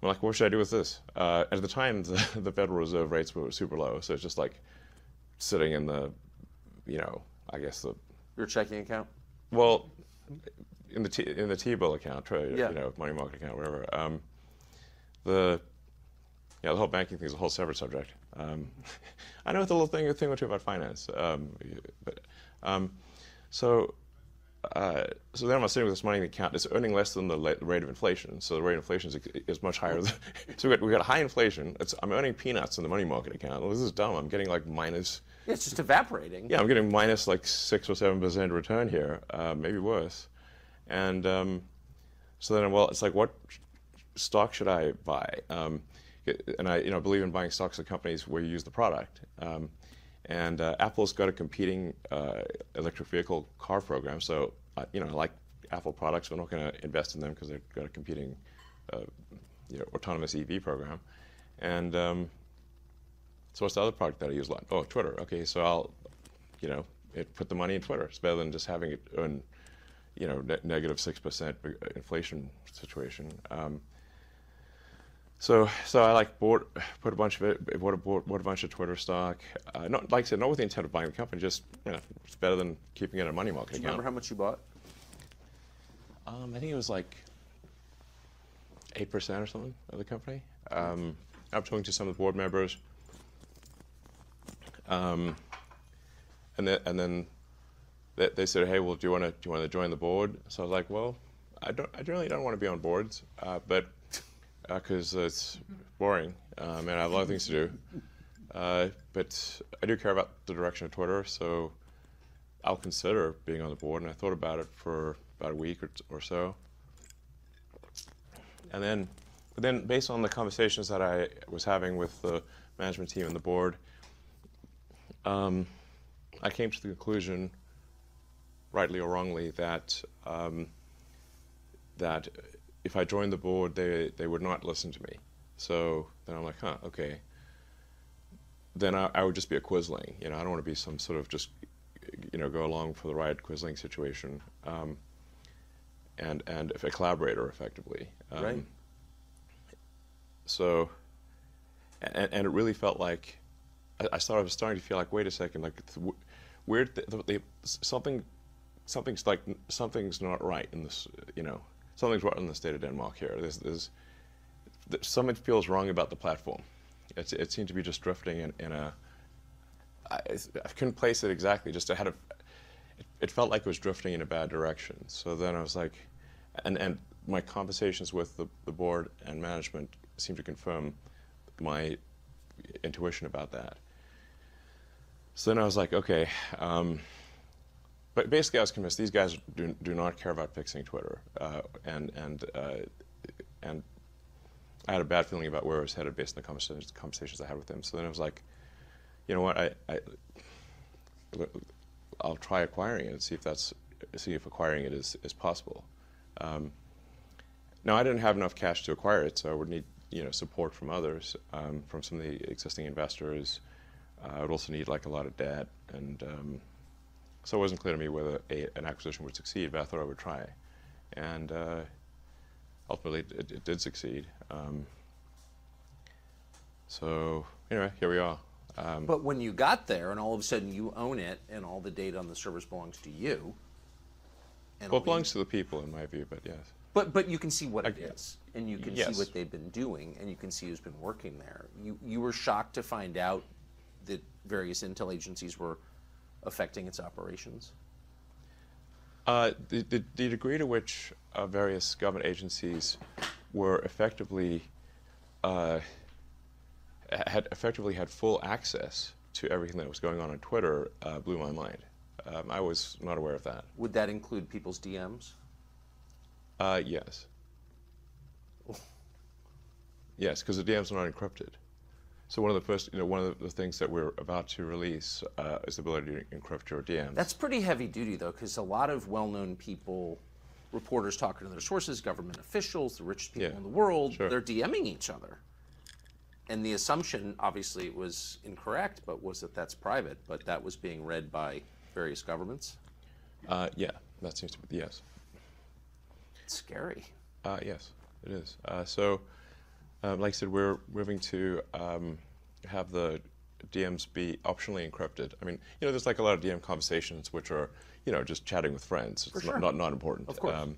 like, what should I do with this? At the time, the Federal Reserve rates were super low, so it's just like sitting in the I guess Your checking account? well, in the T-bill account, Yeah. money market account, whatever. The whole banking thing is a whole separate subject. I know it's a little thing or two about finance, so then I'm sitting with this money in the account. It's earning less than the rate of inflation. So the rate of inflation is much higher. So we got high inflation. I'm earning peanuts in the money market account. Well, this is dumb. I'm getting like minus. Yeah, it's just evaporating. Yeah, I'm getting minus like 6 or 7% return here, maybe worse. And so then, well, it's like, what stock should I buy? And I believe in buying stocks of companies where you use the product. And Apple's got a competing electric vehicle car program, so I like Apple products. We're not going to invest in them because they've got a competing autonomous EV program. And so what's the other product that I use a lot? Oh, Twitter. Okay, so I'll put the money in Twitter. It's better than just having it earn negative 6% inflation situation. So I bought a bunch of Twitter stock. Not like I said, not with the intent of buying the company. Just it's better than keeping it in a money market account. Do you remember how much you bought? I think it was like 8% or something of the company. I'm talking to some of the board members, and then they said, "Hey, well, do you want to join the board?" So I was like, "Well, I really don't want to be on boards, but." Because it's boring, and I have a lot of things to do. But I do care about the direction of Twitter, so I'll consider being on the board. And I thought about it for about a week or so. But then based on the conversations that I was having with the management team and the board, I came to the conclusion, rightly or wrongly, that if I joined the board, they would not listen to me. So then I'm like, okay. Then I would just be a quisling. I don't want to be some sort of just, go along for the ride quisling situation, and a collaborator effectively. Right. So, and it really felt like I was starting to feel like, wait a second, like weird. Something's not right in this. Something's wrong in the state of Denmark here. Something feels wrong about the platform. It seemed to be just drifting in a. I couldn't place it exactly. Just it felt like it was drifting in a bad direction. So then I was like, and my conversations with the board and management seemed to confirm my intuition about that. So then I was like, okay. But basically, I was convinced these guys do not care about fixing Twitter, and I had a bad feeling about where I was headed based on the conversations I had with them. So then I was like, you know what, I'll try acquiring it and see if acquiring it is possible. Now I didn't have enough cash to acquire it, so I would need support from others, from some of the existing investors. I would also need like a lot of debt and. So it wasn't clear to me whether an acquisition would succeed, but I thought I would try. And ultimately, it did succeed. So anyway, here we are. But when you got there, and all of a sudden you own it, and all the data on the servers belongs to you. And well, it belongs to the people, in my view, but yes. But you can see what it is, and you can see what they've been doing, and you can see who's been working there. You were shocked to find out that various intel agencies were affecting its operations? The degree to which various government agencies were effectively had full access to everything that was going on Twitter blew my mind. I was not aware of that. Would that include people's DMs? Yes. Yes, because the DMs are not encrypted. So one of the things that we're about to release is the ability to encrypt your DMs. That's pretty heavy duty, though, because a lot of well-known people, reporters talking to their sources, government officials, the richest people in the world, they're DMing each other. And the assumption, obviously, it was incorrect, but was that that's private, but that was being read by various governments? Yeah, that seems to be, yes. It's scary. Yes, it is. So, like I said, we're moving to have the DMs be optionally encrypted. I mean, there's like a lot of DM conversations which are, just chatting with friends. It's sure. not important. Of course.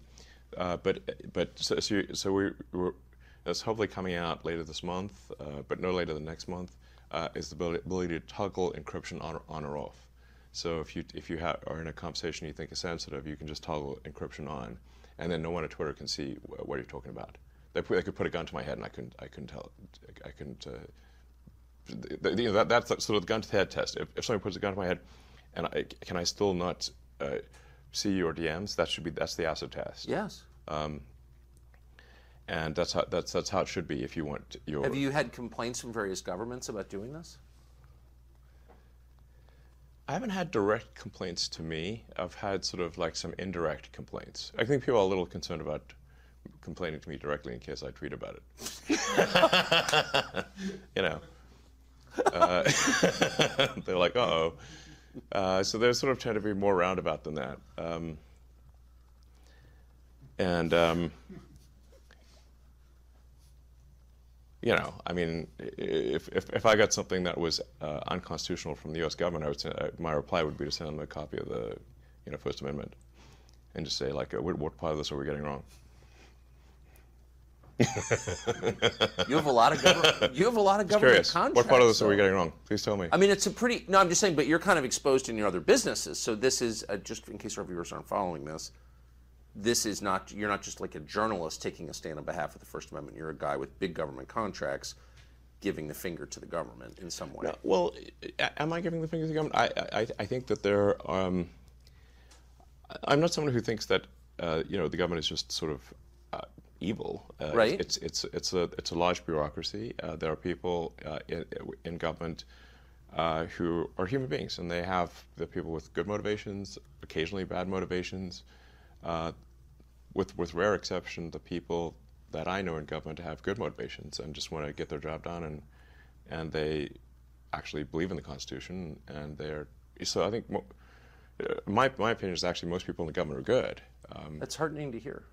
So we're that's hopefully coming out later this month, but no later than next month, is the ability to toggle encryption on or off. So if you are in a conversation you think is sensitive, you can just toggle encryption on, and then no one at Twitter can see what you're talking about. They could put a gun to my head and I couldn't tell. I couldn't. That's sort of the gun to the head test. If somebody puts a gun to my head, and can I still not see your DMs? That's the acid test. Yes. And that's how it should be if you want your. Have you had complaints from various governments about doing this? I haven't had direct complaints to me. I've had sort of like some indirect complaints. I think people are a little concerned about complaining to me directly in case I tweet about it. They're like, uh-oh. So they're sort of trying to be more roundabout than that. I mean, if I got something that was unconstitutional from the U.S. government, I would say, my reply would be to send them a copy of the, First Amendment, and just say like, what part of this are we getting wrong? You have a lot of government. You have a lot of government contracts. What part of this are we getting wrong? Please tell me. I mean, it's a pretty. No, I'm just saying. But you're kind of exposed in your other businesses. So this is just in case our viewers aren't following this. This is not. You're not just like a journalist taking a stand on behalf of the First Amendment. You're a guy with big government contracts, giving the finger to the government in some way. No, well, am I giving the finger to the government? I think that there. I'm not someone who thinks that the government is just sort of evil. Right. It's a large bureaucracy. There are people in government who are human beings, and they're people with good motivations, occasionally bad motivations. With rare exception, the people that I know in government have good motivations and just want to get their job done, and they actually believe in the Constitution, and so I think my opinion is actually most people in the government are good. That's heartening to hear.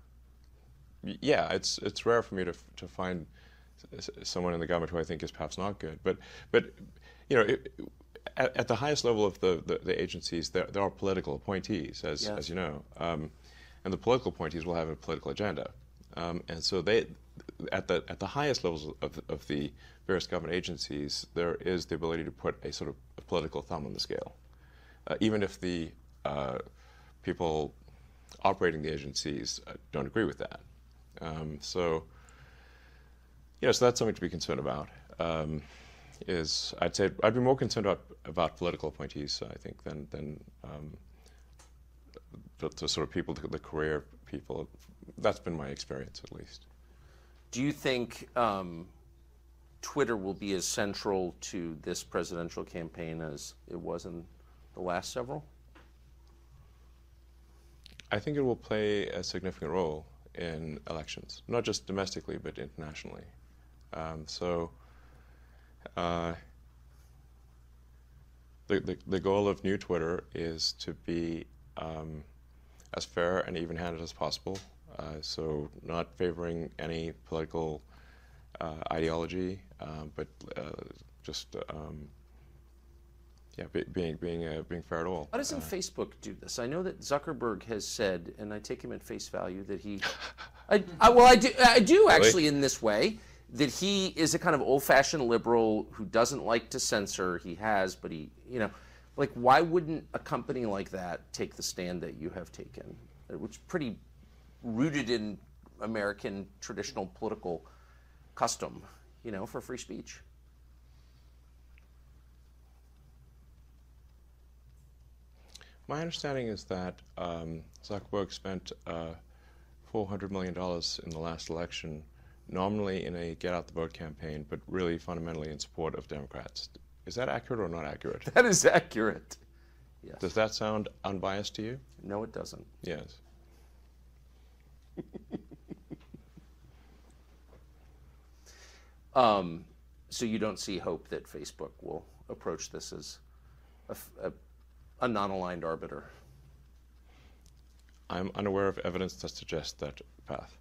Yeah, it's rare for me to find someone in the government who I think is perhaps not good. But at the highest level of the agencies, there are political appointees, as you know, and the political appointees will have a political agenda, and so they at the highest levels of the various government agencies, there is the ability to put a sort of a political thumb on the scale, even if the people operating the agencies don't agree with that. So that's something to be concerned about. I'd say I'd be more concerned about political appointees, I think, than the sort of people, the career people. That's been my experience, at least. Do you think Twitter will be as central to this presidential campaign as it was in the last several? I think it will play a significant role in elections, not just domestically, but internationally. The goal of New Twitter is to be as fair and even-handed as possible, so not favoring any political ideology, but just being fair at all. Why doesn't Facebook do this? I know that Zuckerberg has said, and I take him at face value, that he, I do actually Really? in this way, that he is a kind of old-fashioned liberal who doesn't like to censor. He has, but like why wouldn't a company like that take the stand that you have taken, which is pretty rooted in American traditional political custom, for free speech? My understanding is that Zuckerberg spent $400 million in the last election, nominally in a get-out-the-vote campaign, but really fundamentally in support of Democrats. Is that accurate or not accurate? That is accurate. Yes. Does that sound unbiased to you? No, it doesn't. Yes. So you don't see hope that Facebook will approach this as a non-aligned arbiter? I'm unaware of evidence that suggests that path.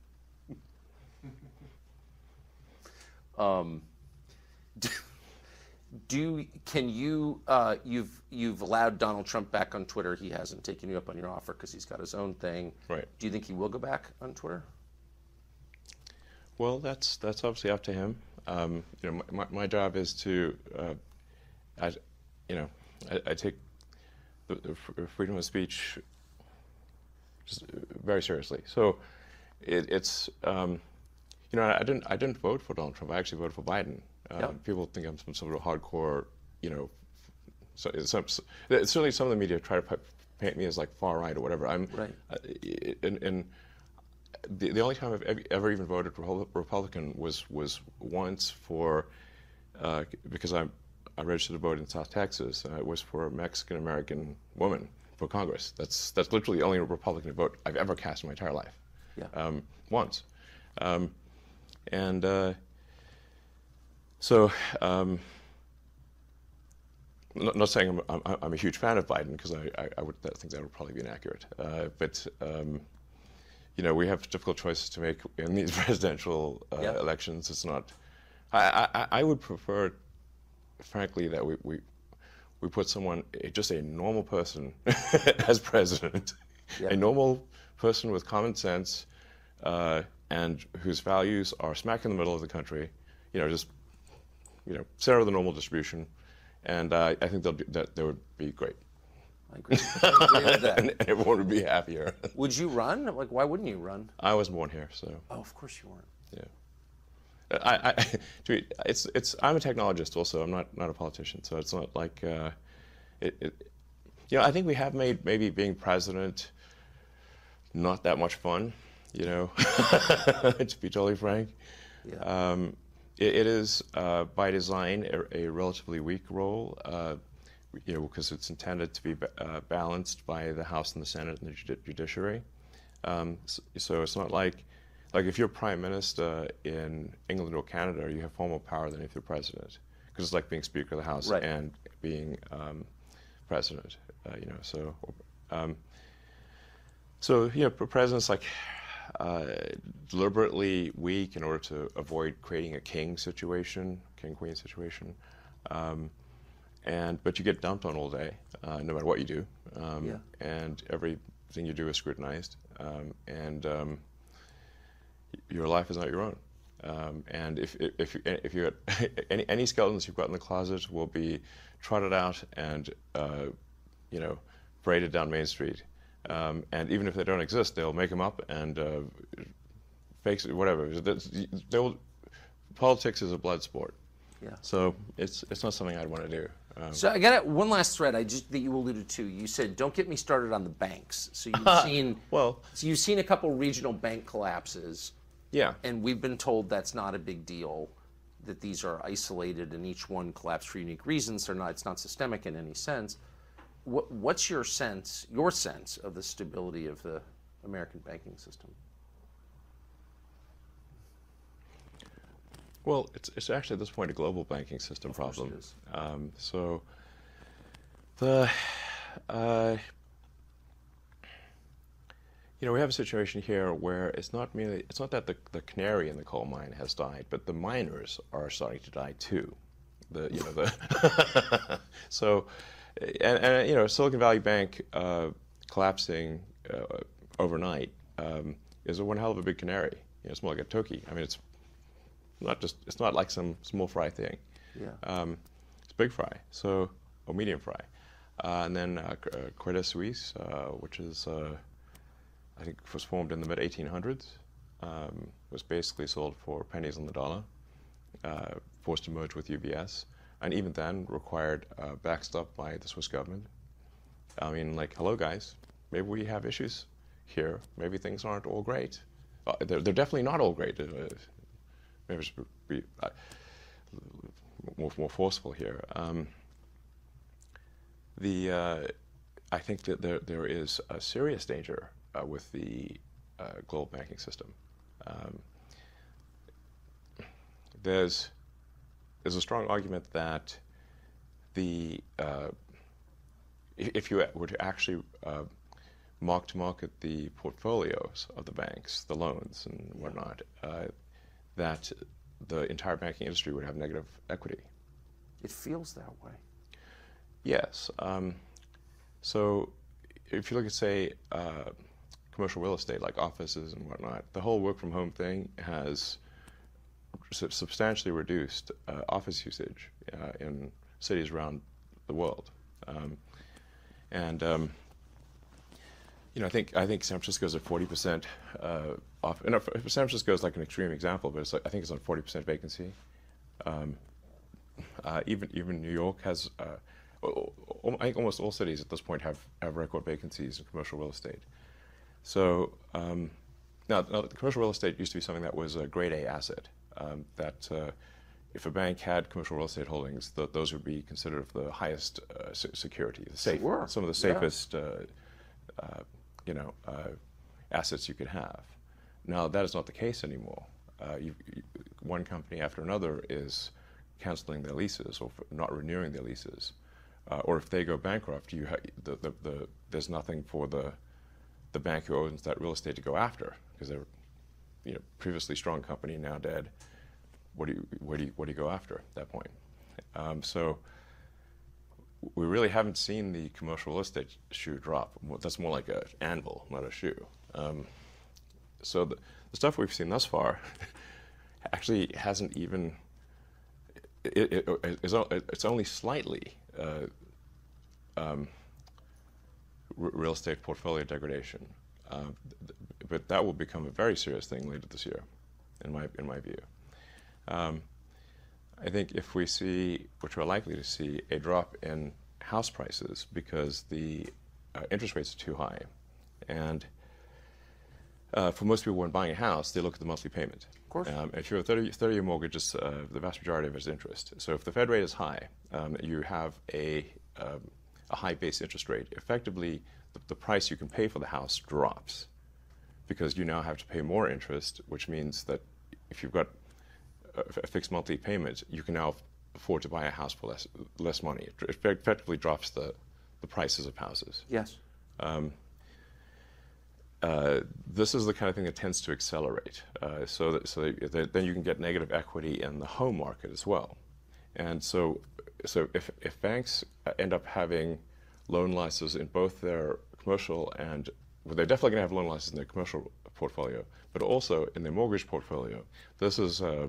Can you you've allowed Donald Trump back on Twitter? He hasn't taken you up on your offer because he's got his own thing. Right. Do you think he will go back on Twitter? Well, that's obviously up to him. My job is to, I take the freedom of speech just very seriously. So it's I didn't vote for Donald Trump. I actually voted for Biden. People think I'm some sort of hardcore, certainly some of the media try to paint me as like far right or whatever. I'm right. And the only time I've ever even voted Republican was once for because I registered to vote in South Texas. It was for a Mexican American woman for Congress. That's literally the only Republican vote I've ever cast in my entire life. Yeah. Once. Not saying I'm a huge fan of Biden, because I would think that would probably be inaccurate. But we have difficult choices to make in these presidential elections. It's not. I would prefer, frankly, that we put someone, just a normal person, as president, a normal person with common sense, and whose values are smack in the middle of the country, center of the normal distribution, and I think that would be great. I agree. I agree with that. And everyone would be happier. Would you run? Like, why wouldn't you run? I wasn't born here, so. Oh, of course you weren't. Yeah. I'm a technologist also. I'm not a politician, so it's not like I think we have made maybe being president not that much fun, to be totally frank. Yeah. It is by design a relatively weak role, because it's intended to be balanced by the House and the Senate and the judiciary. So it's not like if you're prime minister in England or Canada, you have far more power than if you're president, because it's like being Speaker of the House and being president. President's like deliberately weak in order to avoid creating a king-queen situation, but you get dumped on all day, no matter what you do, and everything you do is scrutinized, and your life is not your own. And if you any skeletons you've got in the closet will be trotted out and paraded down Main Street. And even if they don't exist, they'll make them up and fake whatever. Politics is a blood sport. Yeah. So it's not something I'd want to do. So I got one last thread that you alluded to. You said, "Don't get me started on the banks." So you've seen a couple regional bank collapses. Yeah. And we've been told that's not a big deal, that these are isolated and each one collapsed for unique reasons. It's not systemic in any sense. What's your sense of the stability of the American banking system? Well, it's actually at this point a global banking system problem. It is. We have a situation here where it's not that the canary in the coal mine has died, but the miners are starting to die too. Silicon Valley Bank collapsing overnight is one hell of a big canary. It's more like a turkey. I mean, it's not like some small fry thing. Yeah. It's big fry, or medium fry. And then Credit Suisse, which is I think was formed in the mid-1800s, was basically sold for pennies on the dollar, forced to merge with UBS, and even then required backstop by the Swiss government. I mean, hello guys, maybe we have issues here. Maybe things aren't all great. They're definitely not all great. Maybe I should be more forceful here. I think that there is a serious danger with the global banking system. There's a strong argument that if you were to actually mark to market the portfolios of the banks, the loans and whatnot, that the entire banking industry would have negative equity. It feels that way. Yes. So if you look at, say, commercial real estate, like offices and whatnot, the whole work from home thing has substantially reduced office usage in cities around the world. I think San Francisco is at 40% off. And San Francisco is like an extreme example, but I think it's on 40% vacancy. Even New York has. I think almost all cities at this point have record vacancies in commercial real estate. So now, the commercial real estate used to be something that was a grade A asset. That if a bank had commercial real estate holdings, those would be considered of the highest security, some of the safest, assets you could have. Now that is not the case anymore. One company after another is canceling their leases or not renewing their leases, or if they go bankrupt, there's nothing for the bank who owns that real estate to go after, because they're previously strong company, now dead. Where do you go after at that point? So we really haven't seen the commercial real estate shoe drop. That's more like an anvil, not a shoe. So the stuff we've seen thus far actually hasn't even. It's only slightly real estate portfolio degradation, but that will become a very serious thing later this year, in my view. I think if we see, which we're likely to see, a drop in house prices because the interest rates are too high, and for most people when buying a house, they look at the monthly payment. Of course. If you have a 30-year mortgage, the vast majority of it is interest. So if the Fed rate is high, you have a high base interest rate. Effectively, the price you can pay for the house drops because you now have to pay more interest, which means that if you've got a fixed monthly payment, you can now afford to buy a house for less money. It effectively drops the prices of houses. Yes. This is the kind of thing that tends to accelerate, so that then you can get negative equity in the home market as well. And so if banks end up having loan losses in both their commercial and, well, they're definitely going to have loan losses in their commercial portfolio, but also in their mortgage portfolio, this is a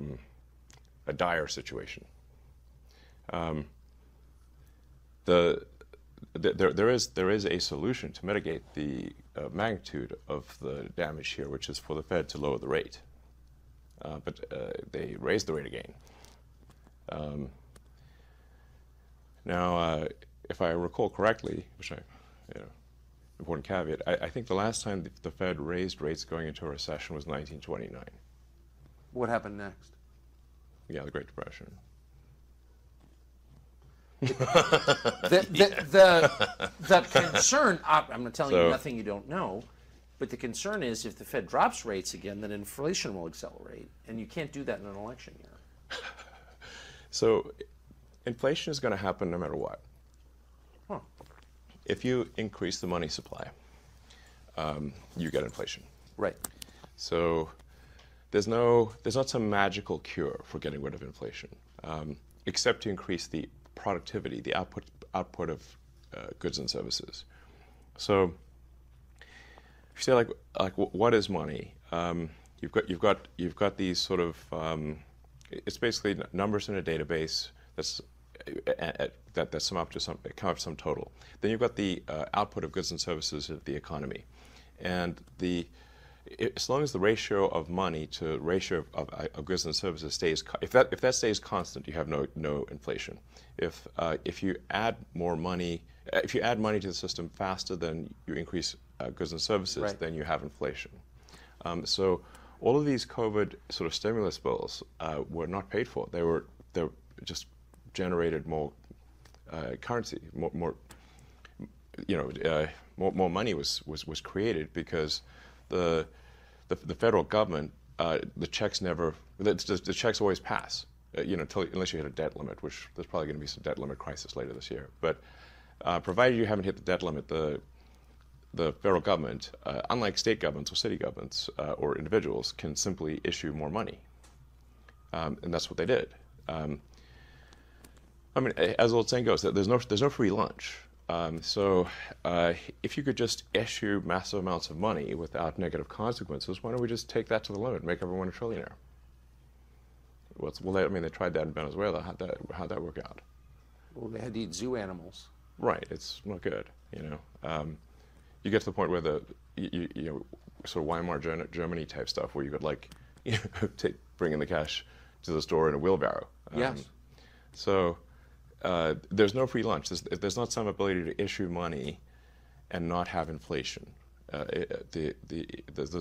dire situation. There is a solution to mitigate the magnitude of the damage here, which is for the Fed to lower the rate. But they raised the rate again. Now, if I recall correctly, which important caveat, I think the last time the Fed raised rates going into a recession was 1929. What happened next? Yeah, the Great Depression. The concern, I'm not telling you nothing you don't know, but the concern is if the Fed drops rates again, then inflation will accelerate, and you can't do that in an election year. So inflation is going to happen no matter what. Huh. If you increase the money supply, you get inflation. Right. So there's not some magical cure for getting rid of inflation, except to increase the productivity, the output of goods and services. So if you say like what is money? You've got these sort of it's basically numbers in a database that sum up to some total. Then you've got the output of goods and services of the economy, and as long as the ratio of money to ratio of goods and services stays, if that stays constant, you have no inflation. If you add more money, if you add money to the system faster than you increase goods and services, right, then you have inflation. So all of these COVID sort of stimulus bills were not paid for. They just generated more currency, more money was created because the federal government, the checks always pass, unless you hit a debt limit, which there's probably going to be some debt limit crisis later this year. But provided you haven't hit the debt limit, the federal government, unlike state governments or city governments or individuals, can simply issue more money, and that's what they did. I mean, as the old saying goes, there's no free lunch. So if you could just issue massive amounts of money without negative consequences, why don't we just take that to the limit and make everyone a trillionaire? Well, I mean, they tried that in Venezuela. How'd that work out? Well, they had to eat zoo animals. Right. It's not good. You get to the point where sort of Weimar Germany type stuff, where you could bring in the cash to the store in a wheelbarrow. Yes. So there's no free lunch. There's not some ability to issue money and not have inflation. This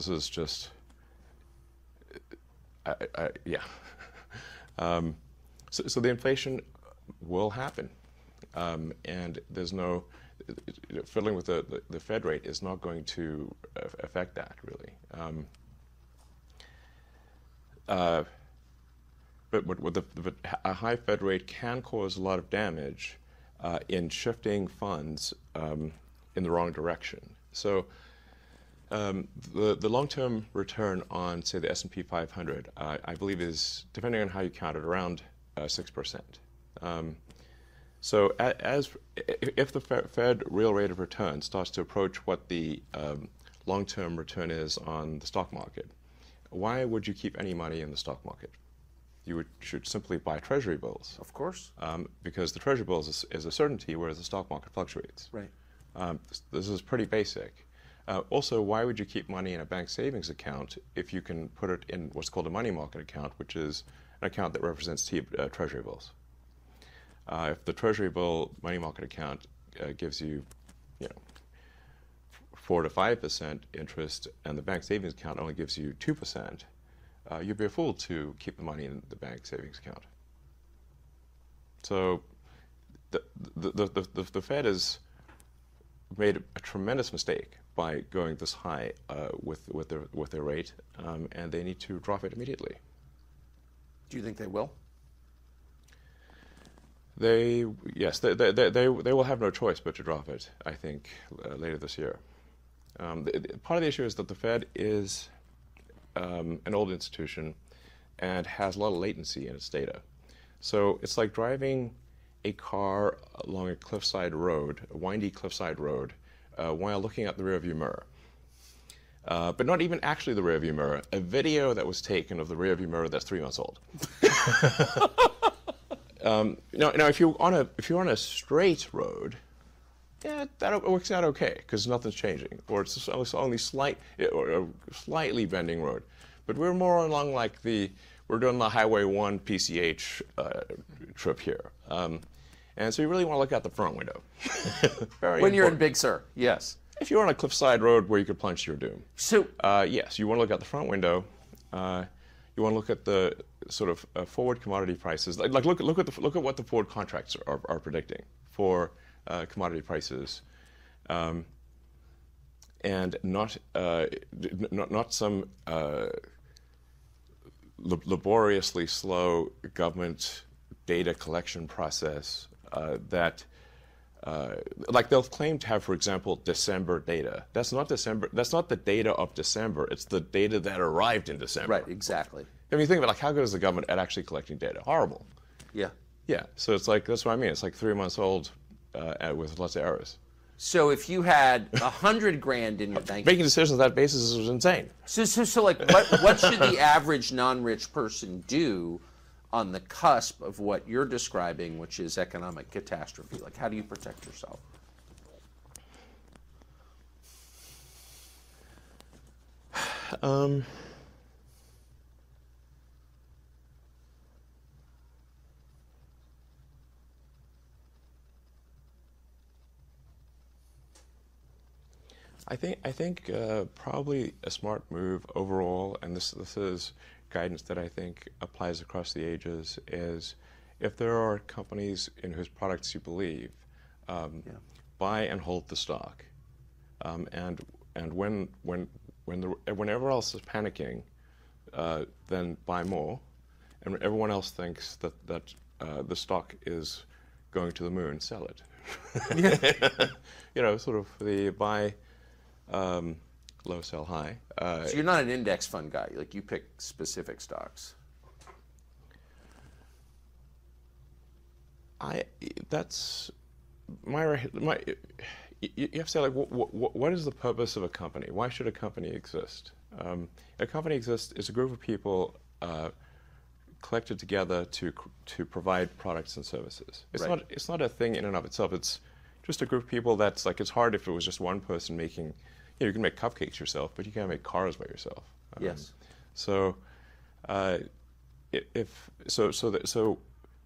is just, yeah. So the inflation will happen, and there's no fiddling with the Fed rate is not going to affect that really. But a high Fed rate can cause a lot of damage in shifting funds in the wrong direction. So the long-term return on, say, the S&P 500, I believe is, depending on how you count it, around 6%. So if the Fed real rate of return starts to approach what the long-term return is on the stock market, why would you keep any money in the stock market? You should simply buy Treasury bills. Of course. Because the Treasury bills is a certainty, whereas the stock market fluctuates. Right. This is pretty basic. Also, why would you keep money in a bank savings account if you can put it in what's called a money market account, which is an account that represents Treasury bills? If the Treasury bill money market account gives you, 4 to 5% interest, and the bank savings account only gives you 2%, you'd be a fool to keep the money in the bank savings account. So the Fed has made a tremendous mistake by going this high with their rate, and they need to drop it immediately. Do you think they will? Yes, they will have no choice but to drop it, I think, later this year. Part of the issue is that the Fed is an old institution and has a lot of latency in its data. So it's like driving a car along a cliffside road, a windy cliffside road, while looking at the rearview mirror. But not even actually the rearview mirror, a video that was taken of the rearview mirror that's 3 months old. Now, if you're on a straight road, yeah, that works out okay because nothing's changing, or it's only a slightly bending road. But we're more along like we're doing the Highway 1 PCH trip here, and so you really want to look out the front window. When you're in Big Sur, yes. If you're on a cliffside road where you could plunge to your doom, so yes, you want to look out the front window. You want to look at the sort of forward commodity prices. Like look at what the forward contracts are predicting for commodity prices, and not some laboriously slow government data collection process that. Like they'll claim to have, for example, December data. That's not December. That's not the data of December. It's the data that arrived in December. Right. Exactly. I mean, think about how good is the government at actually collecting data? Horrible. Yeah. Yeah. So it's like that's what I mean. It's like 3 months old with lots of errors. So if you had $100,000 in your bank, making decisions on that basis is insane. So like, what should the average non-rich person do on the cusp of what you're describing, which is economic catastrophe? Like, how do you protect yourself? I think probably a smart move overall, and this is guidance that I think applies across the ages, is if there are companies in whose products you believe, buy and hold the stock, and when everyone else is panicking, then buy more, and when everyone else thinks that the stock is going to the moon, sell it. Sort of the buy. Low, sell high. So you're not an index fund guy. Like, you pick specific stocks. That's my. You have to say, like, what is the purpose of a company? Why should a company exist? A company exists is a group of people collected together to provide products and services. It's not a thing in and of itself. It's just a group of people that's like, it's hard if it was just one person making. You can make cupcakes yourself, but you can't make cars by yourself. Yes. So,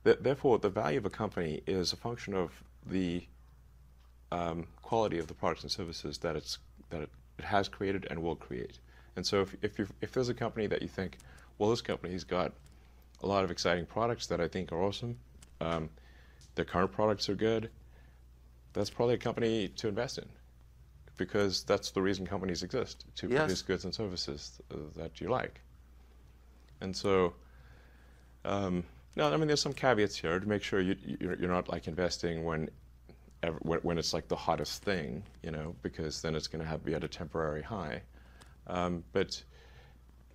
therefore, the value of a company is a function of the quality of the products and services that it has created and will create. And so, if there's a company that you think, well, this company's got a lot of exciting products that I think are awesome, their current products are good, that's probably a company to invest in, because that's the reason companies exist, to produce goods and services that you like. And so, no, I mean, there's some caveats here to make sure you're not like investing when it's like the hottest thing, you know, because then it's going to be at a temporary high. But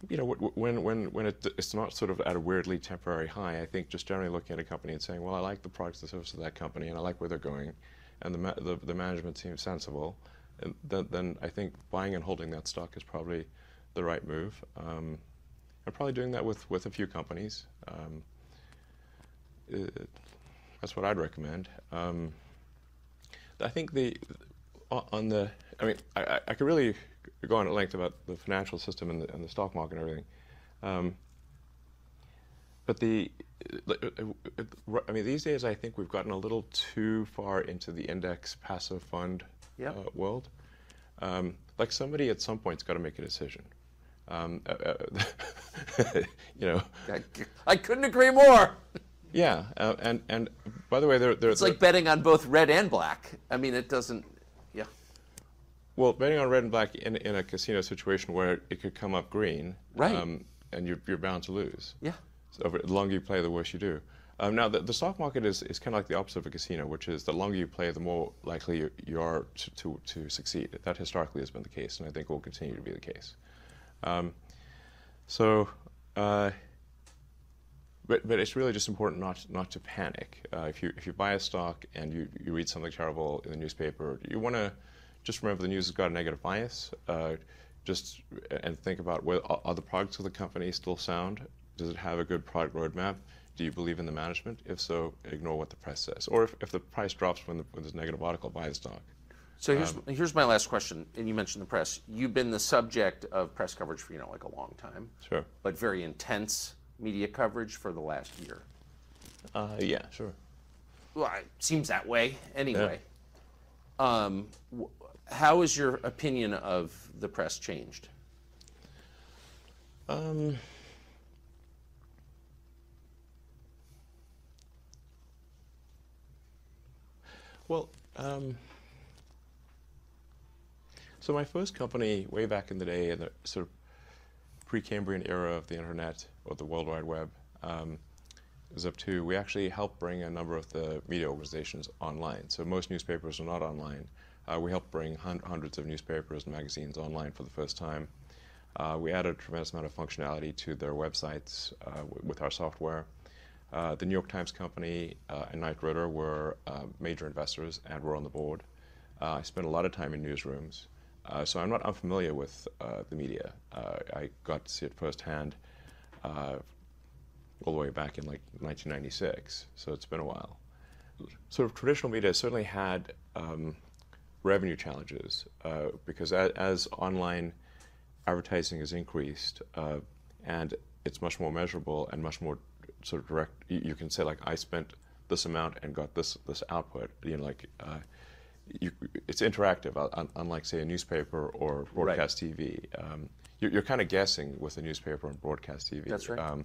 you know, when it's not sort of at a weirdly temporary high, I think just generally looking at a company and saying, well, I like the products and services of that company, and I like where they're going, and the management seems sensible, and then I think buying and holding that stock is probably the right move. I'm probably doing that with a few companies. That's what I'd recommend. I think I mean, I could really go on at length about the financial system and the stock market and everything. But I mean, these days I think we've gotten a little too far into the index passive fund world. Like, somebody at some point's got to make a decision. You know, I couldn't agree more. Yeah, and by the way, it's like betting on both red and black. I mean, it doesn't. Yeah. Well, betting on red and black in a casino situation where it could come up green, right? And you're bound to lose. Yeah. So the longer you play, the worse you do. Now, the stock market is kind of like the opposite of a casino, which is the longer you play, the more likely you are to succeed. That historically has been the case, and I think will continue to be the case. But it's really just important not to panic. If you buy a stock and you read something terrible in the newspaper, you want to just remember the news has got a negative bias. And think about, are the products of the company still sound? Does it have a good product roadmap? Do you believe in the management? If so, ignore what the press says. Or if the price drops when there's a negative article, buy the stock. So here's my last question, and you mentioned the press. You've been the subject of press coverage for like a long time. Sure. But very intense media coverage for the last year. Yeah, sure. Well, it seems that way anyway. Yeah. How has your opinion of the press changed? Well, so my first company, way back in the day, in the sort of pre-Cambrian era of the internet or the World Wide Web, was up to, we actually helped bring a number of the media organizations online. So most newspapers are not online. We helped bring hundreds of newspapers and magazines online for the first time. We added a tremendous amount of functionality to their websites with our software. The New York Times Company and Knight Ridder were major investors and were on the board. I spent a lot of time in newsrooms, so I'm not unfamiliar with the media. I got to see it firsthand all the way back in like 1996, so it's been a while. Sort of traditional media certainly had revenue challenges because as online advertising has increased and it's much more measurable and much more sort of direct, you can say, like, I spent this amount and got this output. You know, like it's interactive, unlike say a newspaper or broadcast TV. You're kind of guessing with a newspaper and broadcast TV. That's right.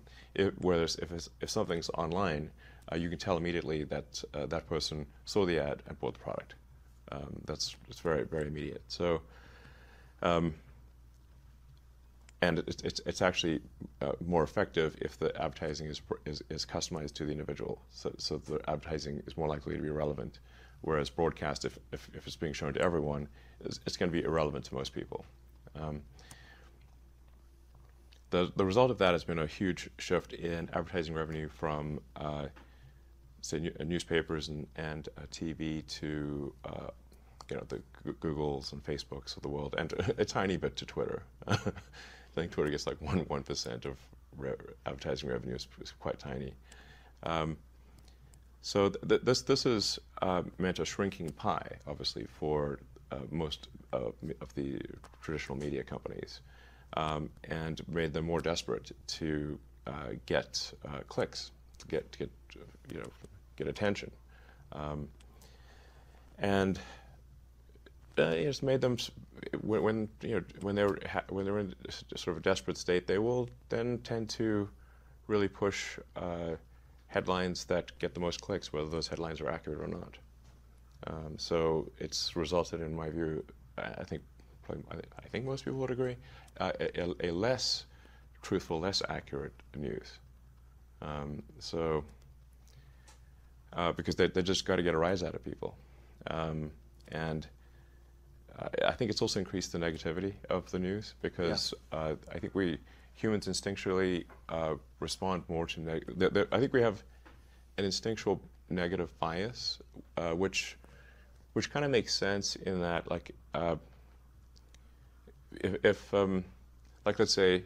Whereas if something's online, you can tell immediately that that person saw the ad and bought the product. It's very, very immediate. So, and it's actually more effective if the advertising is customized to the individual. So the advertising is more likely to be relevant. Whereas broadcast, if it's being shown to everyone, it's going to be irrelevant to most people. The result of that has been a huge shift in advertising revenue from say newspapers and TV to the Googles and Facebooks of the world, and a tiny bit to Twitter. I think Twitter gets like 1% of advertising revenue. Is quite tiny. So this is meant a shrinking pie, obviously, for most of the traditional media companies, and made them more desperate to get clicks, to get attention, and it's made them when they're in sort of a desperate state, they will then tend to really push headlines that get the most clicks, whether those headlines are accurate or not. So it's resulted, in my view, I think most people would agree, a less truthful, less accurate news. Because they just got to get a rise out of people, and I think it's also increased the negativity of the news, because I think humans instinctually respond more to I think we have an instinctual negative bias, which kind of makes sense in that, like, if like, let's say,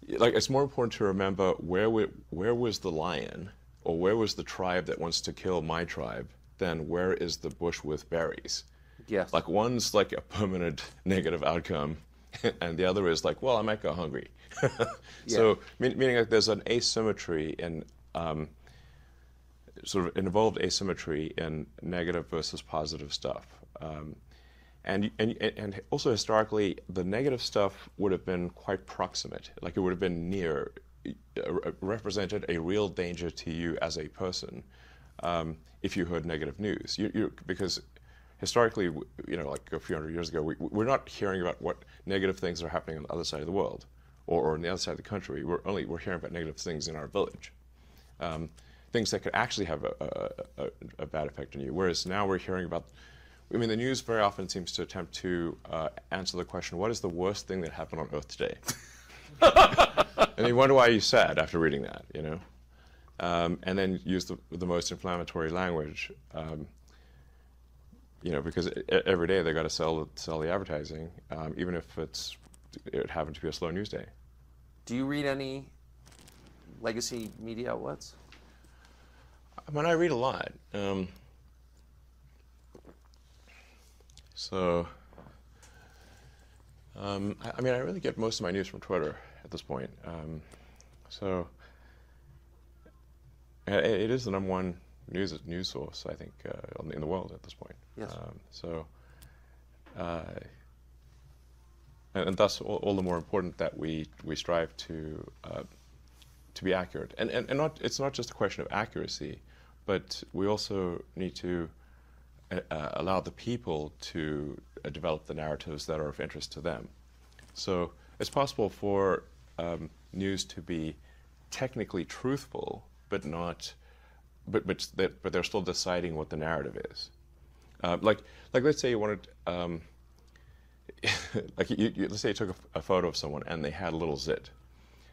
like, it's more important to remember where was the lion, or where was the tribe that wants to kill my tribe, than where is the bush with berries. Yes. Like, one's like a permanent negative outcome, and the other is like, well, I might go hungry. So, meaning like there's an asymmetry in sort of involved asymmetry in negative versus positive stuff. And also historically, the negative stuff would have been quite proximate, like it would have been near, represented a real danger to you as a person if you heard negative news. Because historically, like a few hundred years ago, we're not hearing about what negative things are happening on the other side of the world, or on the other side of the country. We're hearing about negative things in our village, things that could actually have a bad effect on you. Whereas now we're hearing about, the news very often seems to attempt to answer the question, what is the worst thing that happened on Earth today? And you wonder why you're sad after reading that, and then use the most inflammatory language, because every day they got to sell the advertising, even if it happened to be a slow news day. Do you read any legacy media outlets? I read a lot. I really get most of my news from Twitter at this point. It is the #1 news source, I think, in the world at this point. Yes. And thus all the more important that we strive to be accurate. And it's not just a question of accuracy, but we also need to allow the people to develop the narratives that are of interest to them. So it's possible for news to be technically truthful, but they're still deciding what the narrative is. Like let's say you wanted, let's say you took a photo of someone and they had a little zit.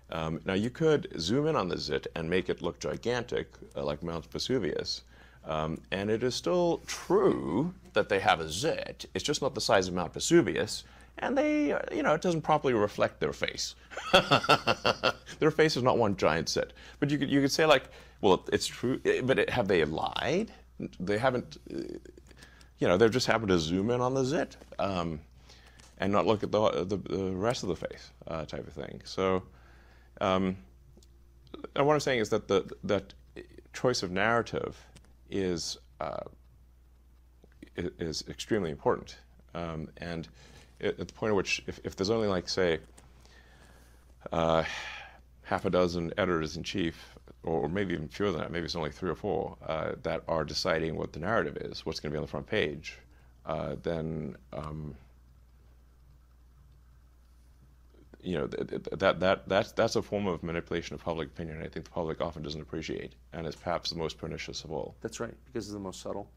Now you could zoom in on the zit and make it look gigantic, like Mount Vesuvius, and it is still true that they have a zit. It's just not the size of Mount Vesuvius, and they, it doesn't properly reflect their face. Their face is not one giant zit. But you could say, like, well, it's true, but have they lied? They haven't. They've just happened to zoom in on the zit and not look at the rest of the face, type of thing. So, what I'm saying is that that choice of narrative is extremely important, and at the point at which, if there's only, like, say, half a dozen editors-in-chief, or maybe even fewer than that, maybe it's only 3 or 4, that are deciding what the narrative is, what's going to be on the front page, then that's a form of manipulation of public opinion. I think the public often doesn't appreciate, and it's perhaps the most pernicious of all. That's right, because it's the most subtle.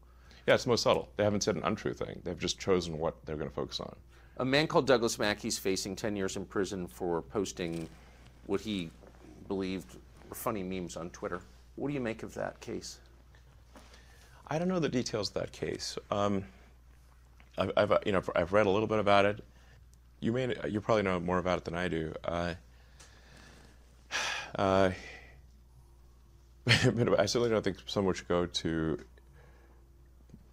Yeah, it's the most subtle. They haven't said an untrue thing. They've just chosen what they're going to focus on. A man called Douglas Mackey's facing 10 years in prison for posting what he believed were funny memes on Twitter. What do you make of that case? I don't know the details of that case. I've read a little bit about it. You probably know more about it than I do. But I certainly don't think someone should go to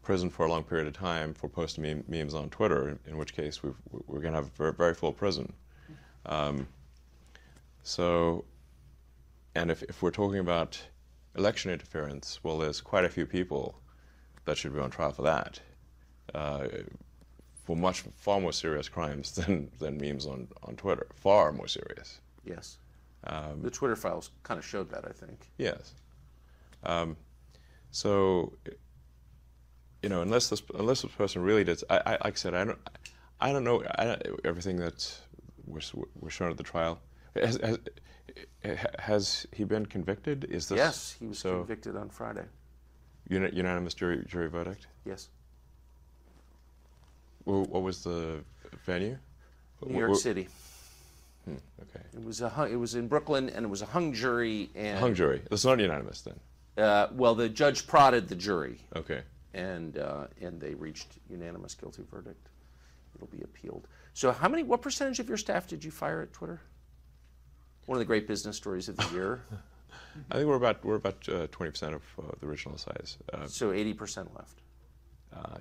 prison for a long period of time for posting memes on Twitter. In which case, we're going to have a very, very full prison. And if we're talking about election interference, well, there's quite a few people that should be on trial for that, for far more serious crimes than memes on Twitter. Far more serious. Yes. The Twitter files kind of showed that, I think. Yes. So, unless this person really did, like I said, I don't know everything that was shown at the trial. Has he been convicted? Is this? Yes, he was convicted on Friday. Unanimous jury verdict? Yes. What was the venue? New York City. Okay. It was in Brooklyn, and it was a hung jury. And hung jury. It's not unanimous then. Well, the judge prodded the jury. Okay. And they reached unanimous guilty verdict. It'll be appealed. So, what percentage of your staff did you fire at Twitter? One of the great business stories of the year. I think we're about 20% of the original size. So 80% left.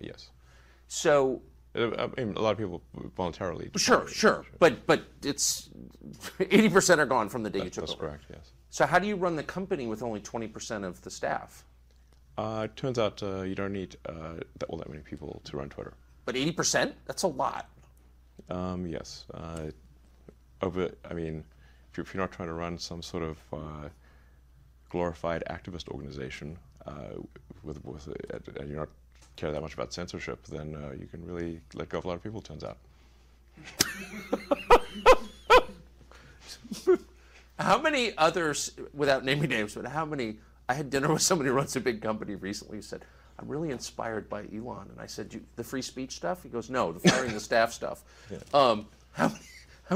Yes. So. I mean, a lot of people voluntarily. Sure. But it's 80% are gone from the day you took over. That's correct. Yes. So how do you run the company with only 20% of the staff? It turns out you don't need that many people to run Twitter. But 80%? That's a lot. Yes. If you're not trying to run some sort of glorified activist organization and you're not care that much about censorship, then you can really let go of a lot of people, it turns out. How many others, without naming names, but I had dinner with somebody who runs a big company recently who said, I'm really inspired by Elon. And I said, the free speech stuff? He goes, no, the firing the staff stuff. Yeah. How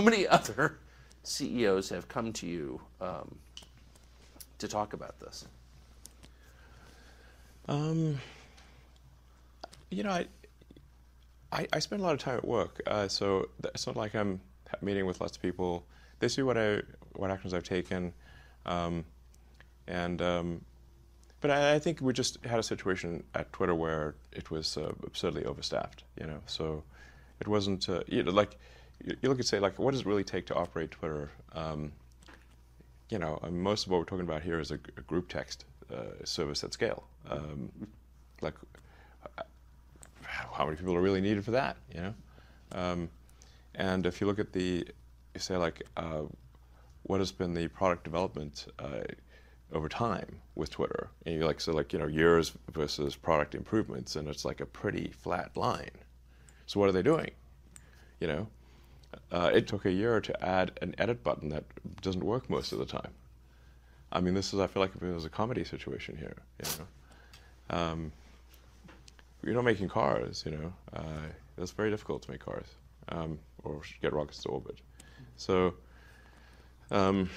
many other CEOs have come to you to talk about this? I spend a lot of time at work, so it's not like I'm meeting with lots of people. They see what actions I've taken, but I think we just had a situation at Twitter where it was absurdly overstaffed. So it wasn't like you look at say like what does it really take to operate Twitter? Most of what we're talking about here is a group text service at scale. Like how many people are really needed for that? And if you look at what has been the product development over time with Twitter, and you years versus product improvements, and it's like a pretty flat line. So what are they doing? It took a year to add an edit button that doesn't work most of the time. I mean, I feel like it was a comedy situation here. You're not making cars, it's very difficult to make cars or get rockets to orbit. So, the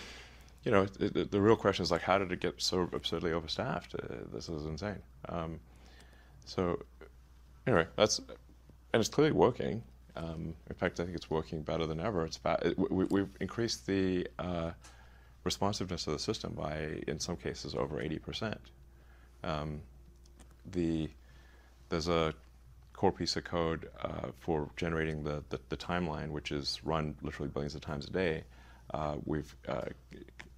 real question is like, how did it get so absurdly overstaffed? This is insane. So, anyway, and it's clearly working. In fact, I think it's working better than ever. We've increased the responsiveness of the system by, in some cases, over 80%. There's a core piece of code for generating the timeline, which is run literally billions of times a day. We've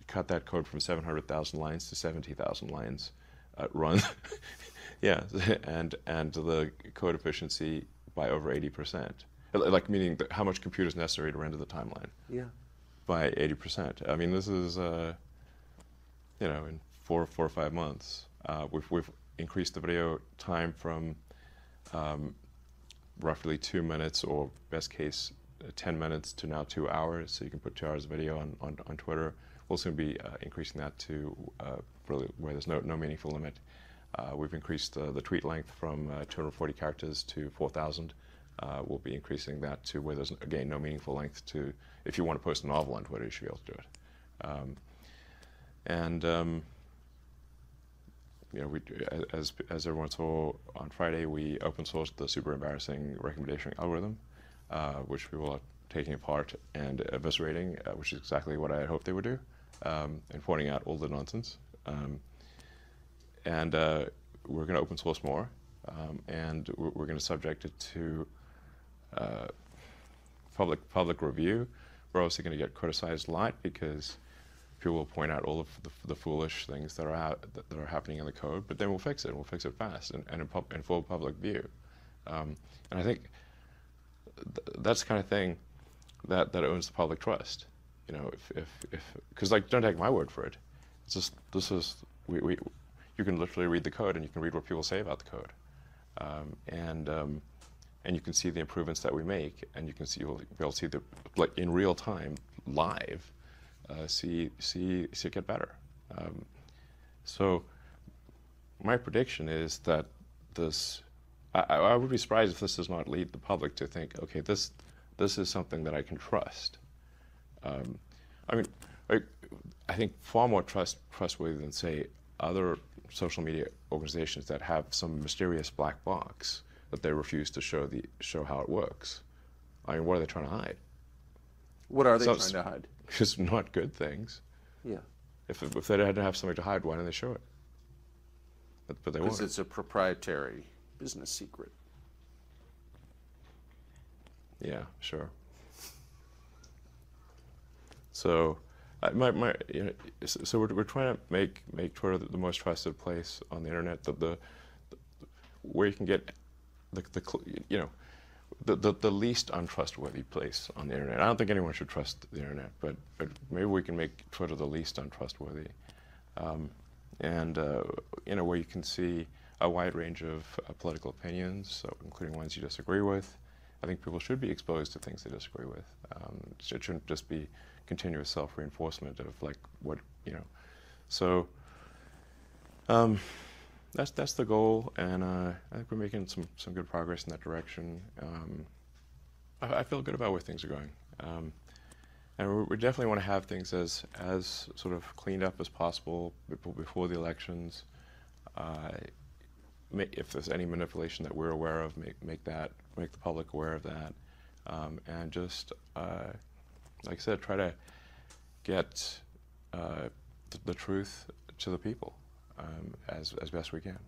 cut that code from 700,000 lines to 70,000 lines run. Yeah, and the code efficiency by over 80%. Like meaning how much compute is necessary to render the timeline. Yeah. By 80%. I mean, this is in 4 or 5 months, we've increased the video time from roughly 2 minutes, or best case 10 minutes, to now 2 hours. So you can put 2 hours of video on Twitter. We'll soon be increasing that to really where there's no meaningful limit. We've increased the tweet length from 240 characters to 4,000. We'll be increasing that to where there's, again, no meaningful length to, if you want to post a novel on Twitter, you should be able to do it. you know, as everyone saw on Friday, we open sourced the super embarrassing recommendation algorithm, which people are taking apart and eviscerating, which is exactly what I had hoped they would do, and pointing out all the nonsense. And we're going to open source more, and we're going to subject it to public review. We're also going to get criticized a lot because people will point out all of the foolish things that are happening in the code, but then we'll fix it. We'll fix it fast and in full public view. And I think that's the kind of thing that owns the public trust. You know, because like, don't take my word for it. It's just you can literally read the code and you can read what people say about the code, and you can see the improvements that we make, and you'll be able to see like in real time, live, see it get better. So my prediction is that I would be surprised if this does not lead the public to think, okay, this is something that I can trust. I mean, I think far more trustworthy than, say, other social media organizations that have some mysterious black box that they refuse to show how it works. I mean, what are they trying to hide? What are they trying to hide? Just not good things. Yeah. If they didn't have something to hide, why didn't they show it? But they won't. Because it's a proprietary business secret. Yeah, sure. So, so we're trying to make Twitter the most trusted place on the internet, where you can get the least untrustworthy place on the internet. I don't think anyone should trust the internet, but maybe we can make Twitter the least untrustworthy, and where you can see a wide range of political opinions, so including ones you disagree with. I think people should be exposed to things they disagree with. It shouldn't just be continuous self-reinforcement of like what, So that's the goal, and I think we're making some good progress in that direction. I feel good about where things are going, and we definitely want to have things as sort of cleaned up as possible before the elections. If there's any manipulation that we're aware of, make the public aware of that, and just like I said, try to get the truth to the people as best we can.